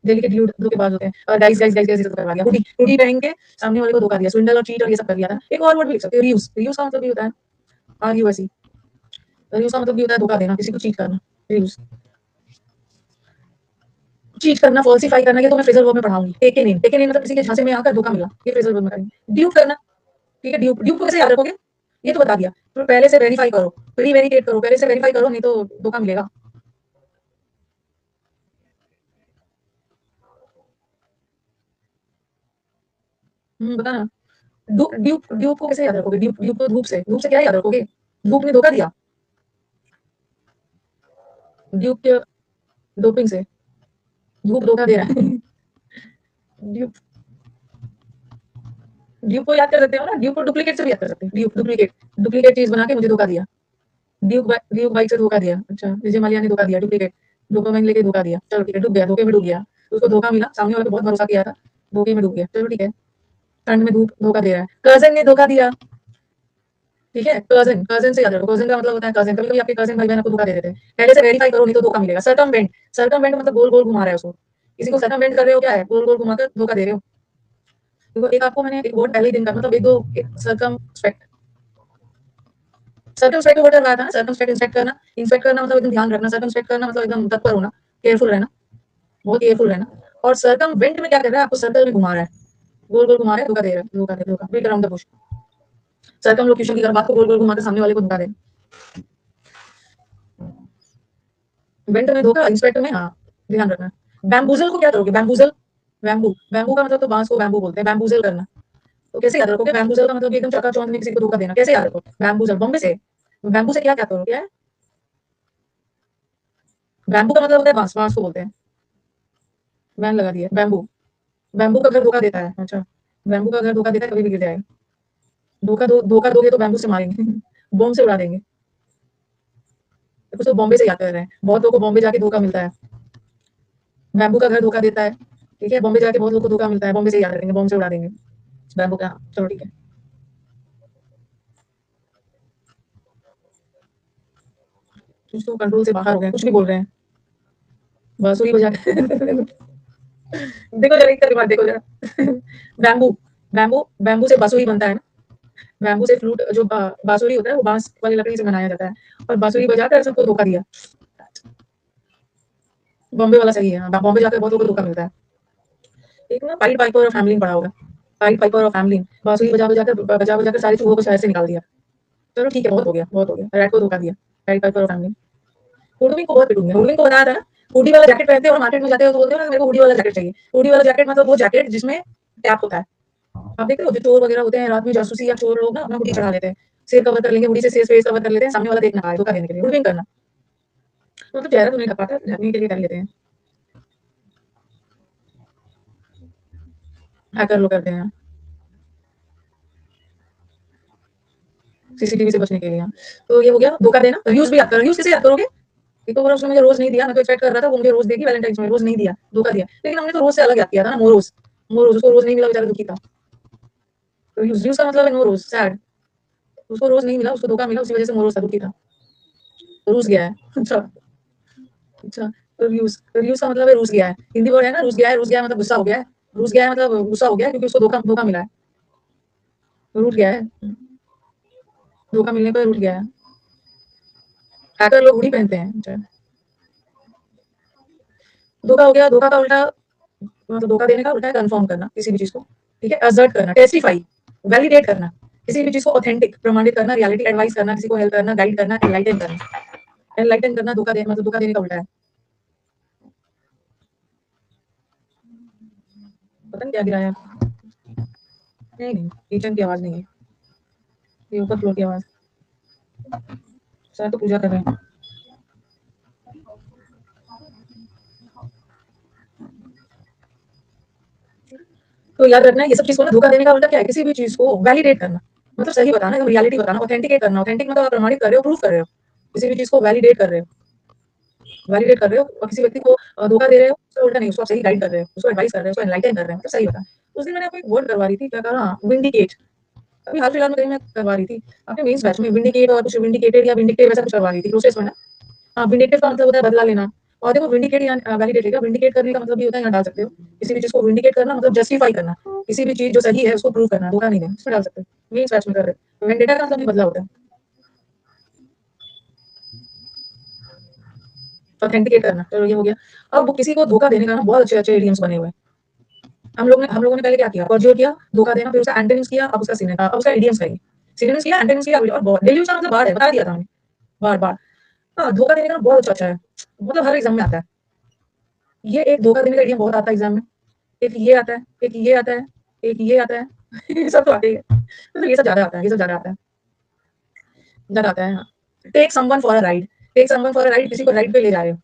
दिल्ली के ड्यूड धोखेबाज होते हैं, और गाइस गाइस गाइस गाइस करवा दिया, हुडी हुडी पहन के सामने वाले को धोखा दिया, स्विंडल और चीट और ये सब कर दिया था। एक और वर्ड भी लिख सकते हो, रियूज, रियूज का मतलब भी होता है RUSE, रियूज का मतलब भी होता है धोखा देना, किसी को चीट करना, रियूज। चीट करना, फॉल्सिफाई करना, ये तो मैं फ्रेजल वर्ब में पढ़ाऊंगी। टेके नेम, टेके नेम मतलब किसी के झांसे में आकर धोखा मिला, ये फ्रेजल वर्ब में करेंगे। ड्यूप करना, ठीक है, ड्यूप, ड्यूप को कैसे याद रखोगे, ये तो बता दिया। तो पहले से वेरीफाई करो, प्री वेरिफिकेट करो, पहले से वेरीफाई करो, नहीं तो धोखा मिलेगा। बताना। ड्यूप, ड्यूप, ड्यूप को कैसे याद रखोगे, ड्यूप, ड्यूप को धूप से, धूप से क्या याद रखोगे, धूप ने धोखा दिया। ड्यूप के डोपिंग से, धूप धोखा दे रहा है ड्यूप, ड्यूप को याद कर सकते हो ना, ड्यूप को डुप्लीकेट से भी याद कर सकते हैं, ड्यूप, डुप्लीकेट, डुप्लीकेट चीज बना के मुझे धोखा दिया, ड्यूक बाइक से धोखा दिया, अच्छा विजय माल्या ने धोखा दिया, डुप्लीकेट डोपामाइन लेके धोखा दिया, चलो ठीक है, डूब गया, धोखे में डूब गया, उसको धोखा मिला, सामने वाले पे बहुत भरोसा किया था, धोखे में डूब गया, चलो ठीक है, ठंड में धूप धोखा दे रहा है, कजन ने धोखा दिया, ठीक है, कजन कजन से याद रखो, कजन का मतलब होता है कजन, कभी कभी आपके कजन भाई बहन आपको धोखा दे देते हैं, पहले से वेरीफाई करो नहीं तो धोखा मिलेगा। सर्कमवेंट मतलब गोल गोल घुमा रहा है उसको, किसी को सर्कमवेंट कर रहे हो, क्या है, गोल गोल घुमाकर धोखा दे रहे हो। देखो एक आपको मैंने एक वर्ड पहले ही दिन का मतलब एक दो सर्कमस्पेक्ट सर्कमस्पेक्ट वर्ड करवाया था ना, सर्कमस्पेक्ट इंस्पेक्ट करना मतलब एकदम ध्यान रखना, सर्कमस्पेक्ट करना मतलब एकदम तत्पर होना, केयरफुल रहना, बहुत केयरफुल रहना। और सर्कमवेंट में क्या कर रहा है, आपको सर्कल में घुमा रहा है, गोल गोल घुमा रहा है, धोखा दे रहा है, धोखा beat around the bush. Circumlocution की तरफ बात को गोल गोल घुमाकर सामने वाले को धोखा दे। वेंट में धोखा, इंस्पेक्ट में हाँ ध्यान रखना। बैम्बूजल को क्या करोगे, बैम्बूजल बैम्बू बैम्बू का मतलब तो बांस को बैम्बू बोलते हैं, बैम्बूजल करना, तो कैसे याद रखोगे, बैम्बूजल का मतलब एकदम चकाचौंध में किसी को धोखा देना, कैसे याद रखो, बैम्बूजल बॉम्बे से, बैम्बू से क्या क्या करोगे, क्या है बैम्बू का मतलब होता है बांस, बांस को बोलते हैं, बैन लगा दिया, बैम्बू बैम्बू का घर धोखा देता है, अच्छा बैम्बू का घर धोखा देता है, कभी भी गिर जाएगा, धोखा दोगे तो बैम्बू से मारेंगे बॉम्ब से उड़ा देंगे। कुछ तो बॉम्बे से याद कर रहे हैं, बहुत लोगों को बॉम्बे जाके धोखा मिलता है, बैम्बू का घर धोखा देता है, ठीक है, बॉम्बे जाके बहुत लोगों को धोखा मिलता है, बॉम्बे से याद करेंगे, बॉम्ब से उड़ा देंगे बैम्बू का, चलो ठीक है। कुछ तो कंट्रोल से बाहर हो गए, कुछ भी बोल रहे हैं, बांसुरी बजा के देखो जरा इसका दिमाग देखो जरा बैम्बू बैम्बू से बांसुरी बनता है ना, बैम्बू से फ्लूट जो बांसुरी होता है वो बांस वाली लकड़ी से बनाया जाता है, और बांसुरी बजाकर सबको धोखा दिया, बॉम्बे वाला सही है, हाँ, बॉम्बे जाकर बहुत लोगों को धोखा मिलता है। एक ना पाइट पाइपर और फैमलिन पढ़ा होगा, पाइट पाइपर और फैमलिन, बांसुरी बजा बजाकर सारी चूहों को शहर से निकाल दिया, चलो ठीक है, बहुत हो गया, रैट को धोखा दिया, पाइट पाइपर और फैमलिन। हुडविंग को बहुत पिटूंगी, हुडविंग को बताया था ना, हुडी वाला जैकेट पहनते हो और मार्केट में जाते हो तो बोलते हो ना मेरे को हुडी वाला जैकेट चाहिए, हुडी वाला जैकेट मतलब वो जैकेट जिसमें टैप होता है, आप देखते हो जो चोर वगैरह होते हैं रात में जासूसी या चोर लोग ना अपना हुडी चढ़ा लेते हैं, सिर कवर कर लेंगे, हुडी से सिर फेस कवर कर लेते हैं, सामने वाला देख ना पाए, धोखा देने के लिए हुडविंग करना, मतलब चेहरा तो नहीं ढक पाता, ढकने के लिए कर लेते हैं, हैकर लोग करते हैं सीसीटीवी से बचने के लिए। तो ये हो गया धोखा देना, रिव्यूज भी याद करो, रिव्यूज कैसे याद करोगे, एक तो बोला उसने मुझे रोज नहीं दिया, मैं तो एक्सपेक्ट कर रहा था वो मुझे रोज देगी वैलेंटाइन में, रोज नहीं दिया, धोखा दिया, लेकिन हमने तो रोज से अलग याद किया था ना, मोरोज, मोरोज उसको रोज नहीं मिला, बेचारा दुखी था, तो रिव्यूज का मतलब है मोरोज सैड, उसको रोज नहीं मिला, उसको धोखा मिला, उसी वजह से मोरोज था, दुखी था, रूस गया है अच्छा अच्छा, तो रिव्यूज का मतलब है रूस गया है, हिंदी वर्ड है ना, रूस गया है मतलब गुस्सा हो गया है, रूस गया है मतलब गुस्सा हो गया है क्योंकि उसको धोखा धोखा मिला है, रूठ गया है, धोखा मिलने पर रूठ गया है, हैकर लोग हुडी पहनते हैं, अच्छा धोखा हो गया, धोखा का उल्टा मतलब धोखा देने का उल्टा है कंफर्म करना किसी भी चीज को, ठीक है, असर्ट करना, टेस्टिफाई, वैलिडेट करना, किसी भी चीज को ऑथेंटिक प्रमाणित करना, रियलिटी एडवाइस करना, किसी को हेल्प करना, गाइड करना, एनलाइटन करना, एनलाइटन करना धोखा देना मतलब धोखा देने का उल्टा है। पता नहीं क्या गिराया, नहीं नहीं किचन की आवाज नहीं है, ये ऊपर फ्लोर की आवाज, शायद तो पूजा कर रहे हैं। तो याद रखना ये सब चीज को ना, धोखा देने का उल्टा क्या है, किसी भी चीज को वैलिडेट करना, मतलब सही बताना, रियलिटी बताना, ऑथेंटिकेट करना, ऑथेंटिक मतलब आप प्रमाणित कर रहे हो, प्रूफ कर रहे हो, किसी भी चीज को वैलिडेट कर रहे हो और किसी व्यक्ति को धोखा दे रहे हो, उसका उल्टा नहीं, उसको आप सही गाइड कर रहे हो, उसको एडवाइस कर रहे हो, उसको एनलाइटन कर रहे हो, मतलब सही बता। उस दिन मैंने आपको एक वर्ड करवा रही थी, क्या कहा, विंडिकेट, अभी हाल फिलहाल में कहीं मैं करवा रही थी आपने मेंस बैच में, विंडिकेट और कुछ विंडिकेटेड या विंडिकेट वैसा कुछ करवा रही थी प्रोसेस में ना, हाँ विंडिकेट का मतलब होता है बदला लेना, और देखो विंडिकेट या वैलिडेट का विंडिकेट करने का मतलब भी होता है, यहाँ डाल सकते हो, किसी भी चीज को विंडिकेट करना मतलब जस्टिफाई करना, किसी भी चीज जो सही है उसको प्रूव करना, धोखा नहीं देना, इसमें डाल सकते हो, मेंस बैच में कर रहे हो, वेंडेटा का मतलब भी बदला होता है, ऑथेंटिकेट करना, चलो ये हो गया। अब किसी को धोखा देने का ना बहुत अच्छे अच्छे इडियम्स बने हुए हैं, हम लोगों ने पहले क्या किया, परज्योर किया, धोखा देना, फिर उसका एंटोनिम्स किया, अब उसका सिनोनिम, अब उसका इडियम्स करेंगे, सिनोनिम्स किया, एंटोनिम्स किया, और बहुत डेल्यूज का मतलब बाढ़ है, बता दिया था हमने, बाढ़, हाँ धोखा देने का बहुत अच्छा है, मतलब हर एग्जाम में आता है, ये एक धोखा देने का इडियम बहुत आता है एग्जाम में, एक ये आता है, एक ये आता है, एक ये आता है ये सब तो आते ही है, मतलब ये सब ज्यादा आता है, ये सब ज्यादा आता है, हाँ। Take someone for a ride, take someone for a ride, किसी को राइड पे ले जा रहे हो,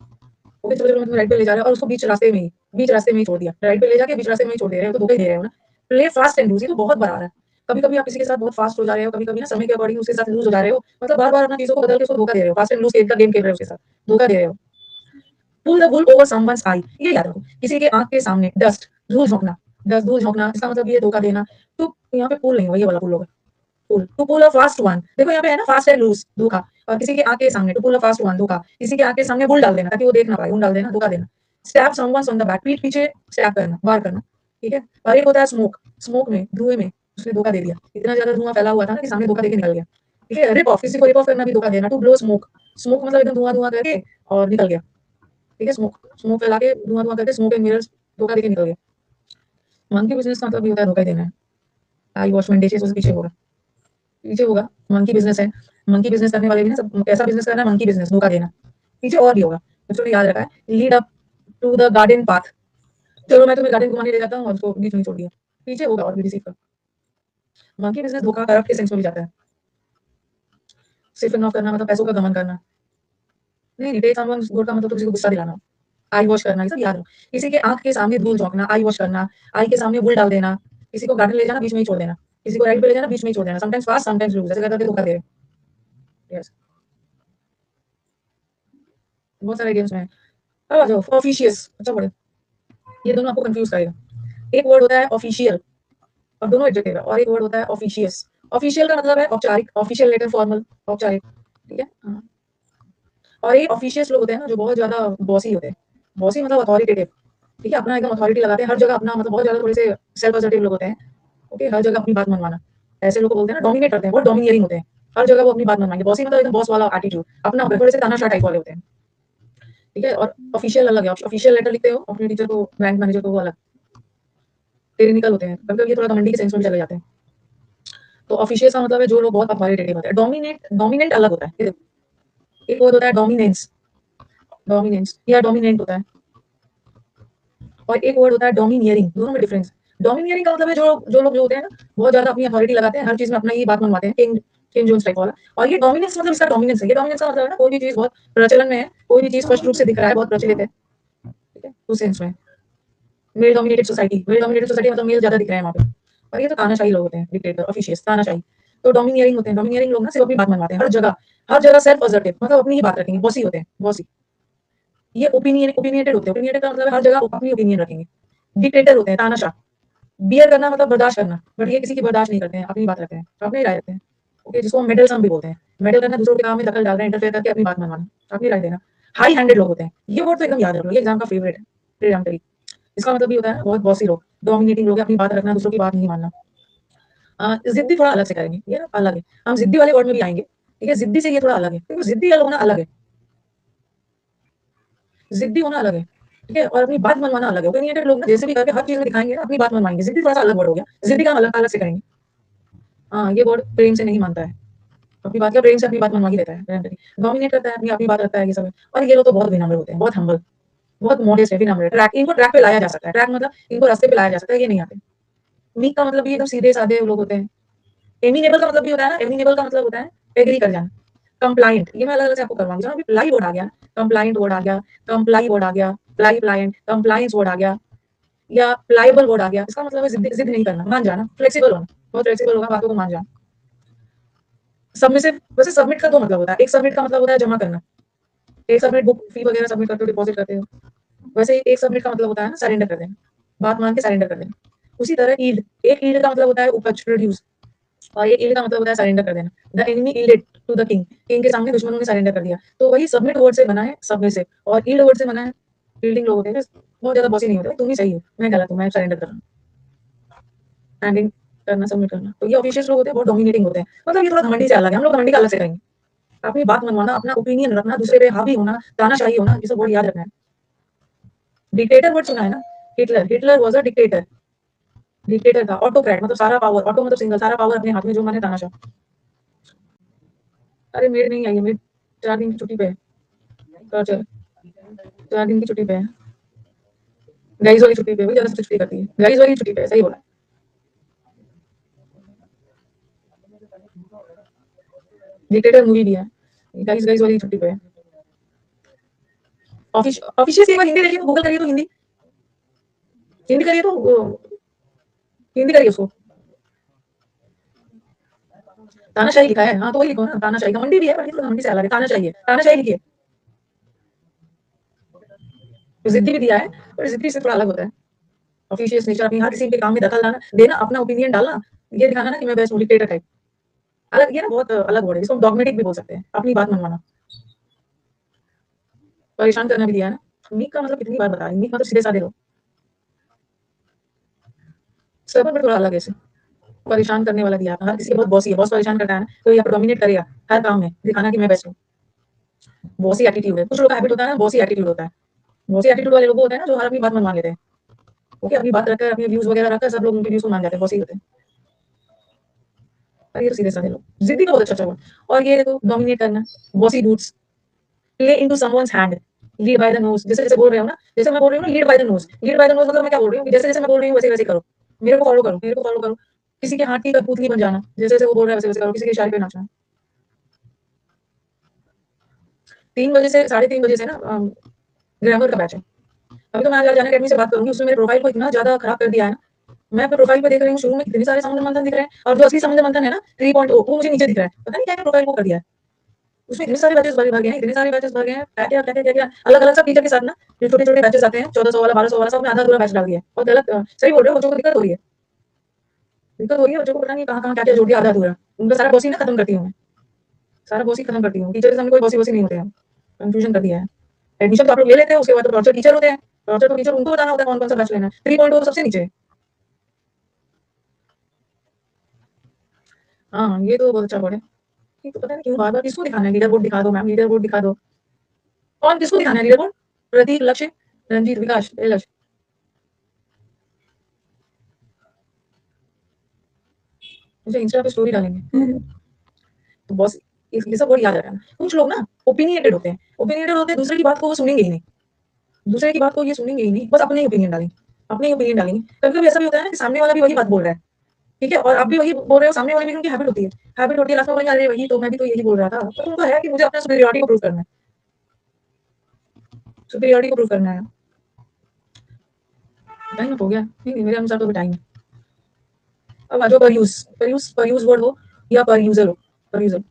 ओके चलो चलो मैं तुम्हें राइड पे ले जा रहा हूँ और उसको बीच रास्ते में ही छोड़ दिया, राइड पे ले जाके बीच रास्ते में ही छोड़ दे रहे हो, तो धोखा ही दे रहे हो ना। प्ले फास्ट एंड लूज, ये तो बहुत बार आ रहा है, कभी-कभी आप किसी के साथ बहुत फास्ट हो जा रहे हो, कभी-कभी ना समय के अकॉर्डिंग उसके साथ लूज़ हो जा रहे हो, मतलब बार-बार अपना चीज़ों को बदल के उसको धोखा दे रहे हो, फास्ट एंड लूज़ का गेम खेल रहे हो उसके साथ, धोखा दे रहे हो। Pull the wool over someone's eye, ये याद रखो, किसी के आँख के सामने डस्ट, धूल झोंकना, इसका मतलब ये धोखा देना। तो यहाँ पे पुल नहीं होगा, ये वाला पुल होगा। Pull, to pull a fast one, देखो यहाँ पे है ना फास्ट एंड लूज़, धोखा। और किसी के आँख के सामने to pull a fast one, धोखा। किसी के आँख के सामने बुल डाल देना ताकि वो देख ना पाए, डाल देना, धोखा देना। Stab someone's on the back, पीठ पीछे स्टैब करना, वार करना, ठीक है? और एक होता है स्मोक, स्मोक में, धुएँ में उसने धोखा दे दिया। इतना ज़्यादा धुआँ फैला हुआ था ना कि सामने धोखा देके निकल गया। ठीक है? रिप ऑफ, किसी को रिप ऑफ करना भी धोखा देना, टू ब्लो स्मोक, स्मोक मतलब एकदम धुआँ-धुआँ करके और निकल गया। ठीक है? स्मोक, स्मोक फैला के धुआँ-धुआँ करके स्मोक एंड मिरर्स धोखा देके निकल गया। मंकी बिज़नेस का मतलब ये होता है धोखा देना है। आई वॉश मेंडेशियस उससे पीछे होगा, मंकी बिज़नेस है। मंकी बिज़नेस करने वाले भी ना सब कैसा बिज़नेस करना है? मंकी बिज़नेस, धोखा देना। पीछे और भी होगा, बच्चों ने याद रखा है, lead up to the garden path. चलो मैं तुम्हें गार्डन घुमाने ले जाता हूँ और उसको बीच में छोड़ दिया। पीछे होगा और भी डिसीव का। मंकी बिज़नेस धोखा, करप्ट के सेंस में भी जाता है। सिर्फ इग्नोर करना मतलब पैसों का गमन करना। नहीं, टेक समवन्स गुड का मतलब तो किसी को गुस्सा दिलाना। आई वॉश करना, ये सब याद रखो। किसी के आँख के सामने धूल झोंकना, आई वॉश करना, आई के सामने बुल डाल देना, किसी को गार्डन ले जाना, बीच में ही छोड़ देना, किसी को राइड पे ले जाना, बीच में ही छोड़ देना, समटाइम्स फास्ट, समटाइम्स लूज़, ऐसे करके धोखा दे रहे हो। यस, बहुत सारे गेम्स में है। अब आ जाओ ऑफिशियस, अच्छा पढ़ो। ये दोनों आपको कंफ्यूज करेगा। एक वर्ड होता है ऑफिशियल और दोनों एडजेक्टिव है, और एक वर्ड होता है ऑफिशियस। ऑफिशियल का मतलब है औपचारिक, ऑफिशियल लेटर फॉर्मल, औपचारिक, ठीक है? हाँ। और ये ऑफिशियस लोग होते हैं ना जो बहुत ज्यादा बॉसी होते हैं, बॉसी मतलब अथॉरिटेटिव, ठीक है? अपना एकदम अथॉरिटी लगाते हैं हर जगह, अपना मतलब बहुत ज्यादा थोड़े से सेल्फ असर्टिव लोग होते हैं। ओके, हर जगह अपनी बात मनवाना, ऐसे लोग को बोलते हैं ना डोमिनेट करते हैं, बहुत डोमिनियरिंग होते हैं, हर जगह वो अपनी बात मनवाएंगे। बॉसी मतलब एकदम बॉस वाला एटीट्यूड, अपना थोड़े से तानाशाह टाइप वाले होते हैं, ठीक है? और ऑफिशियल अलग है, ऑफिशियल लेटर लिखते हो अपने टीचर को, बैंक मैनेजर को, वो अलग टेक्निकल होते हैं, मतलब ये थोड़ा घमंडी के सेंस में भी चले जाते हैं। तो ऑफिशियल का मतलब है जो लोग बहुत अथॉरिटेटिव होते हैं। डोमिनेट, डोमिनेंट अलग होता है, ये देखो, एक वर्ड होता है डोमिनेंस, डोमिनेंस या डोमिनेंट होता है, और एक वर्ड होता है डोमिनियरिंग, दोनों में डिफरेंस। डोमिनियरिंग का मतलब है जो जो लोग जो होते हैं ना बहुत ज्यादा अपनी अथॉरिटी लगाते हैं, हर चीज में अपना ही बात मनवाते हैं, किंग, किंग जोन्स टाइप वाला। और ये डोमिनेंस मतलब इसका डोमिनेंस है, ये डोमिनेंस का मतलब है ना कोई भी चीज बहुत प्रचलन में है, कोई भी चीज स्पष्ट रूप से दिख रहा है, बहुत प्रचलित है, ठीक है? उस सेंस में male dominated society, male dominated society मतलब मेल ज्यादा दिख रहा है वहाँ पे। और ये तो तानाशाही लोग होते हैं, डिक्टेटर, ऑफिशियस, तानाशाही। तो डोमिनियरिंग होते हैं, डोमिनियरिंग लोग ना सिर्फ अपनी बात मनवाते हैं हर जगह सेल्फ असर्टिव, मतलब अपनी ही बात रखेंगे, बॉसी होते हैं, बॉसी। ये ओपिनियन, ओपिनियटेड होते हैं, ओपिनियटेड का मतलब है हर जगह अपनी ओपिनियन रखेंगे। डिक्टेटर होते हैं, तानाशाह। बियर करना मतलब बर्दाश्त करना, बट ये किसी की बर्दाश्त नहीं करते हैं, अपनी बात रखते हैं, अपनी राय रखते हैं। ओके, जिसको हम मेडलसम भी बोलते हैं, मेडल करना, दूसरों के काम में दखल डाल रहे हैं, इंटरफेयर करके अपनी बात मनवाना, अपनी राय देना। हाई हैंडेड लोग होते हैं, ये वर्ड तो एकदम याद रखो, ये एग्जाम का फेवरेट है, प्रिलिमिनरी। इसका मतलब भी होता है बहुत बॉसी लोग, डोमिनेटिंग लोग हैं, अपनी बात रखना, दूसरों की बात नहीं मानना। जिद्दी थोड़ा अलग से करेंगे, ये ना अलग है, हम जिद्दी वाले वर्ड में भी आएंगे, ठीक है? जिद्दी से ये थोड़ा अलग है, क्योंकि जिद्दी अलग होना अलग है, जिद्दी होना अलग है, ठीक है? और अपनी बात मनवाना अलग है। ओपिनियटेड लोग ना जैसे भी करके हर चीज में दिखाएंगे ना अपनी बात मनवाएंगे, जिद्दी थोड़ा सा अलग वर्ड हो गया, जिद्दी का हम अलग अलग से करेंगे। हाँ, ये वर्ड प्रेम से नहीं मानता है, अपनी बात क्या प्रेम से अपनी बात मनवा ही देता है, डोमिनेट करता है, अपनी अपनी बात रखता है, ये सब है। और ये लोग तो बहुत विनम्र होते हैं, बहुत हम्बल, बहुत मॉडेस्ट है, विनम्र है। ट्रैक, इनको ट्रैक पे लाया जा सकता है, ट्रैक मतलब इनको रास्ते पे लाया जा सकता है, ये नहीं आते। मीक का मतलब ये एकदम सीधे साधे लोग होते हैं। एमिनेबल का मतलब भी होता है ना, एमिनेबल का मतलब होता है एग्री कर जाना। कंप्लाइंट, ये मैं अलग अलग से आपको करवाऊंगी, जहाँ भी प्लाई वर्ड आ गया, कंप्लाइंट वर्ड आ गया, कंप्लाई वर्ड आ गया, प्लाई प्लाइंट, कंप्लाइंस वर्ड आ गया, या प्लाइबल वर्ड आ गया, इसका मतलब है जिद जिद नहीं करना, मान जाना, फ्लेक्सिबल होना, बहुत फ्लेक्सिबल होगा, बातों को मान जाना। सबमिसिव, वैसे सबमिट का दो मतलब होता है, एक सबमिट का मतलब होता है जमा करना, एक सबमिट बुक फी वगैरह सबमिट करते हो, डिपॉजिट करते हो, वैसे एक सबमिट का मतलब होता है ना सरेंडर कर देना, बात मान के सरेंडर कर देना। उसी तरह ईल्ड, एक ईल्ड का मतलब होता है उपज, प्रोड्यूस, और ये ईल्ड का मतलब होता है सरेंडर कर देना। The enemy yielded to the king, king के सामने दुश्मनों ने सरेंडर कर दिया, तो वही सबमिट वर्ड से बना है सबमिसिव, और ईल्ड वर्ड से बना है ईल्डिंग। लोग होते हैं बहुत ज्यादा बॉसी नहीं होते, तुम ही सही हो, मैं गलत हूँ, मैं सरेंडर कर रहा हूँ, हैंडिंग करना, सबमिट करना। तो ये ऑफिशियल्स लोग होते हैं, बहुत डोमिनेटिंग होते हैं, मतलब ये थोड़ा घमंडी से अलग है, हम लोग घमंडी का अलग से करेंगे। अपनी बात मनवाना, अपना ओपिनियन रखना, दूसरे पे हावी होना, तानाशाही होना, ये सब वर्ड याद रखना है। डिक्टेटर वर्ड सुना है ना, Hitler, Hitler was a dictator, dictator था। ऑटोक्रेट मतलब सारा पावर, ऑटो मतलब सिंगल, सारा पावर अपने हाथ में, जो माने तानाशाह। अरे मेड नहीं आई है, मेड 4 दिन की छुट्टी पे है, तो चल 4 दिन की छुट्टी पे है, गाइस वाली छुट्टी पे, वही ज्यादा सबसे छुट्टी करती है, गाइस वाली छुट्टी पे है, सही बोला। डिक्टेटर मूवी भी है, गाइस गाइस वाली छुट्टी पे है। ऑफिशियल की एक बार हिंदी देखिए, गूगल करिए तो हिंदी, हिंदी करिए तो हिंदी करिए उसको, तानाशाही लिखा है, हाँ तो वही लिखो ना, तानाशाही घमंडी भी है पर ये तो घमंडी से अलग है, तानाशाही है, तानाशाही लिखिए। तो जिद्दी भी दिया है पर जिद्दी से थोड़ा अलग होता है। ऑफिशियस नेचर, अपनी हर किसी के काम में दखल लाना देना, अपना ओपिनियन डालना, ये दिखाना ना कि मैं बेस्ट हूँ, डिक्टेटर टाइप। अलग, ये ना बहुत अलग वर्ड है, इसको डॉगमेटिक भी बोल सकते हैं, अपनी बात मनवाना। परेशान करना भी दिया है ना। मीक का मतलब कितनी बार बताया, मीक मतलब सीधे साधे लोग। सर्वर पर थोड़ा अलग है इसे, परेशान करने वाला दिया, हर किसी के बहुत बॉसी है, बॉस परेशान करता है ना, तो ये आपको डोमिनेट करेगा हर काम में, दिखाना कि मैं बेस्ट हूँ। बॉसी एटीट्यूड है, कुछ लोग का हैबिट होता है ना, बॉसी एटीट्यूड होता है। बॉसी एटीट्यूड वाले लोग होते हैं ना, जो हर अपनी बात मनवा लेते हैं। ओके, अपनी बात रखकर, अपने व्यूज वगैरह रखकर सब लोग उनके व्यूज को मान जाते हैं, बॉसी होते हैं। और ये तो सीधे साधे लोग, जिद्दी का बहुत अच्छा वर्ड। और ये देखो, डोमिनेट करना, bossy boots, play into someone's hand, lead by the nose, जैसे जैसे बोल रहे हो ना, जैसे मैं बोल रही हूँ ना, lead by the nose, lead by the nose मतलब मैं क्या बोल रही हूँ, जैसे जैसे मैं बोल रही हूँ वैसे वैसे करो, मेरे को फॉलो करो, मेरे को फॉलो करो। किसी के हाथ की कठपुतली बन जाना, जैसे जैसे वो बोल रहा है वैसे वैसे करो, किसी के इशारे पे नाचना। 3 बजे से 3:30 बजे से ना ग्रामर का बैच है। अभी तो मैं आज जाने अकेडमी से बात करूंगी, उसने मेरे प्रोफाइल को इतना ज्यादा खराब कर दिया है ना। मैं अपने प्रोफाइल पे देख रही हूँ, शुरू में कितने सारे समुद्र मंथन दिख रहे हैं, और जो असली समुद्र मंथन है ना 3.0, वो मुझे नीचे दिख रहा है, पता नहीं क्या क्या प्रोफाइल को कर दिया है। उसमें इतने सारे बैचेस भर गए हैं, इतने सारे बैचेस भर गए हैं, क्या क्या अलग अलग सब टीचर के साथ ना, जो छोटे छोटे बैचेस आते हैं, 1400 वाला, 1200 वाला, सब में आधा अधूरा बैच डाल दिया है। और गलत, सही बोल रहे हो, बच्चों को दिक्कत हो रही है, दिक्कत हो रही है बच्चों को, पता नहीं कहाँ कहाँ क्या क्या जोड़ दिया आधा अधूरा। उनका सारा बॉसी ना खत्म करती हूँ मैं, सारा बॉसी खत्म करती हूँ, टीचर के सामने कोई बॉसी बॉसी नहीं होते हैं, कंफ्यूजन कर दिया है। एडमिशन तो आप लोग ले लेते हैं, उसके बाद तो टॉर्चर टीचर होते हैं, टॉर्चर तो टीचर उनको बताना होता है कौन कौन सा बैच लेना है, 3.0 सबसे नीचे। हाँ, ये तो बहुत अच्छा वर्ड है। ये तो पता नहीं क्यों बार बार किसको दिखाना है, लीडर बोर्ड दिखा दो मैम, लीडर बोर्ड दिखा दो। कौन किसको दिखाना है लीडर बोर्ड? प्रतीक, लक्ष्य, रंजीत, विकास, लक्ष्य। मुझे इंस्टा पे स्टोरी डालेंगे तो बॉस, ये सब वर्ड याद रखना। कुछ लोग ना ओपिनियटेड होते हैं, ओपिनियटेड होते हैं, दूसरे की बात को वो सुनेंगे ही नहीं, दूसरे की बात को ये सुनेंगे ही नहीं, बस अपने ही ओपिनियन डालेंगे, अपने ही ओपिनियन डालेंगे। कभी कभी ऐसा भी होता है ना कि सामने वाला भी वही बात बोल रहा है, ठीक है, और आप भी वही बोल रहे हो, सामने वाले भी, उनकी हैबिट होती है, हैबिट होती है, लास्ट में बोलेंगे अरे वही तो, मैं भी तो यही बोल रहा था, तो उनको है कि मुझे अपना सुपीरियरिटी को प्रूव करना है, सुपीरियरिटी को प्रूव करना है। टाइम हो गया नहीं, मेरे अनुसार तो टाइम है। अब आ जाओ पर यूज वर्ड हो या पर यूजर हो, पर यूजर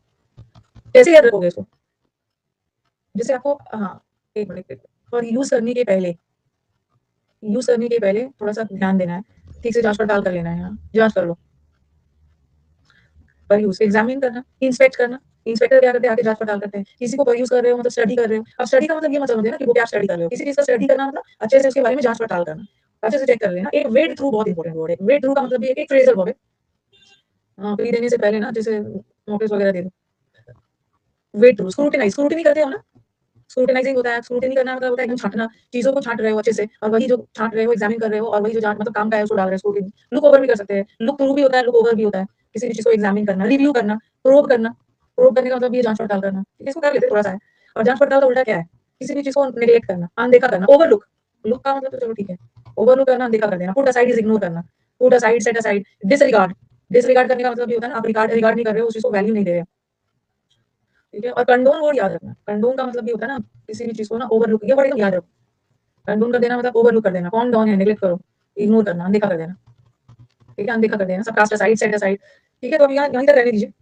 कैसे याद रखोगे इसको? जैसे आपको, हाँ, एक मिनट, पर यूज करने के पहले थोड़ा सा ध्यान देना है, ठीक से जांच पड़ताल कर लेना है, हाँ, जांच कर लो। पर यूज एग्जामिन करना, इंस्पेक्ट करना, इंस्पेक्टर क्या करते हैं, आके जांच पड़ताल करते हैं। किसी को पर यूज कर रहे हो मतलब स्टडी कर रहे हो, अब स्टडी का मतलब ये मत समझे ना कि वो क्या स्टडी कर रहे हो, किसी चीज का स्टडी करना मतलब अच्छे से उसके बारे में जांच पड़ताल करना, अच्छे से चेक कर लेना। एक वेड थ्रू बहुत इंपॉर्टेंट वर्ड है, वेड थ्रू का मतलब ये एक फ्रेजल वर्ब है। हाँ, प्री देने से पहले ना, जैसे नोटिस वगैरह दे दो, वेड थ्रू, स्क्रूटिनाइज, स्क्रूटिनी करते हो ना, स्क्रूटिनाइजिंग होता है, स्क्रूटिनी करना मतलब होता है एकदम छांटना, चीजों को छांट रहे हो अच्छे से, और वही जो छांट रहे हो, एग्जामिन कर रहे हो, और वही जो जांच मतलब काम का है उसको डाल रहे हो, स्क्रूटिनी। लुक ओवर भी कर सकते हैं, लुक थ्रू भी होता है, लुक ओवर भी होता है, किसी भी चीज को एग्जामिन करना, रिव्यू करना, प्रोब करना। प्रोब करने का मतलब ये जांच पड़ताल करना, ठीक है, इसको कर लेते हैं थोड़ा सा है। और जांच पड़ताल का उल्टा क्या है? किसी भी चीज को नेग्लेक्ट करना, अनदेखा करना, ओवरलुक। लुक का मतलब तो चलो ठीक है, ओवरलुक करना, अनदेखा कर देना, पुट असाइड इज इग्नोर करना, put aside, set aside, disregard, disregard करने का मतलब ये होता है ना, आप रिगार्ड रिगार्ड नहीं कर रहे हो, उस चीज को वैल्यू नहीं दे रहे हो, ठीक है। और कंडोन वर्ड याद रखना, कंडोन का मतलब ये होता है ना, किसी भी चीज को ना ओवरलुक, ये वर्ड एकदम याद रखो। कंडोन कर देना मतलब ओवरलुक कर देना, कौन डाउन है, नेग्लेक्ट करो, इग्नोर करना, अनदेखा कर देना, ठीक है, अनदेखा कर देना, सब कास्ट असाइड, सेट असाइड, ठीक है। तो अब यहाँ यहीं तक रहने दीजिए।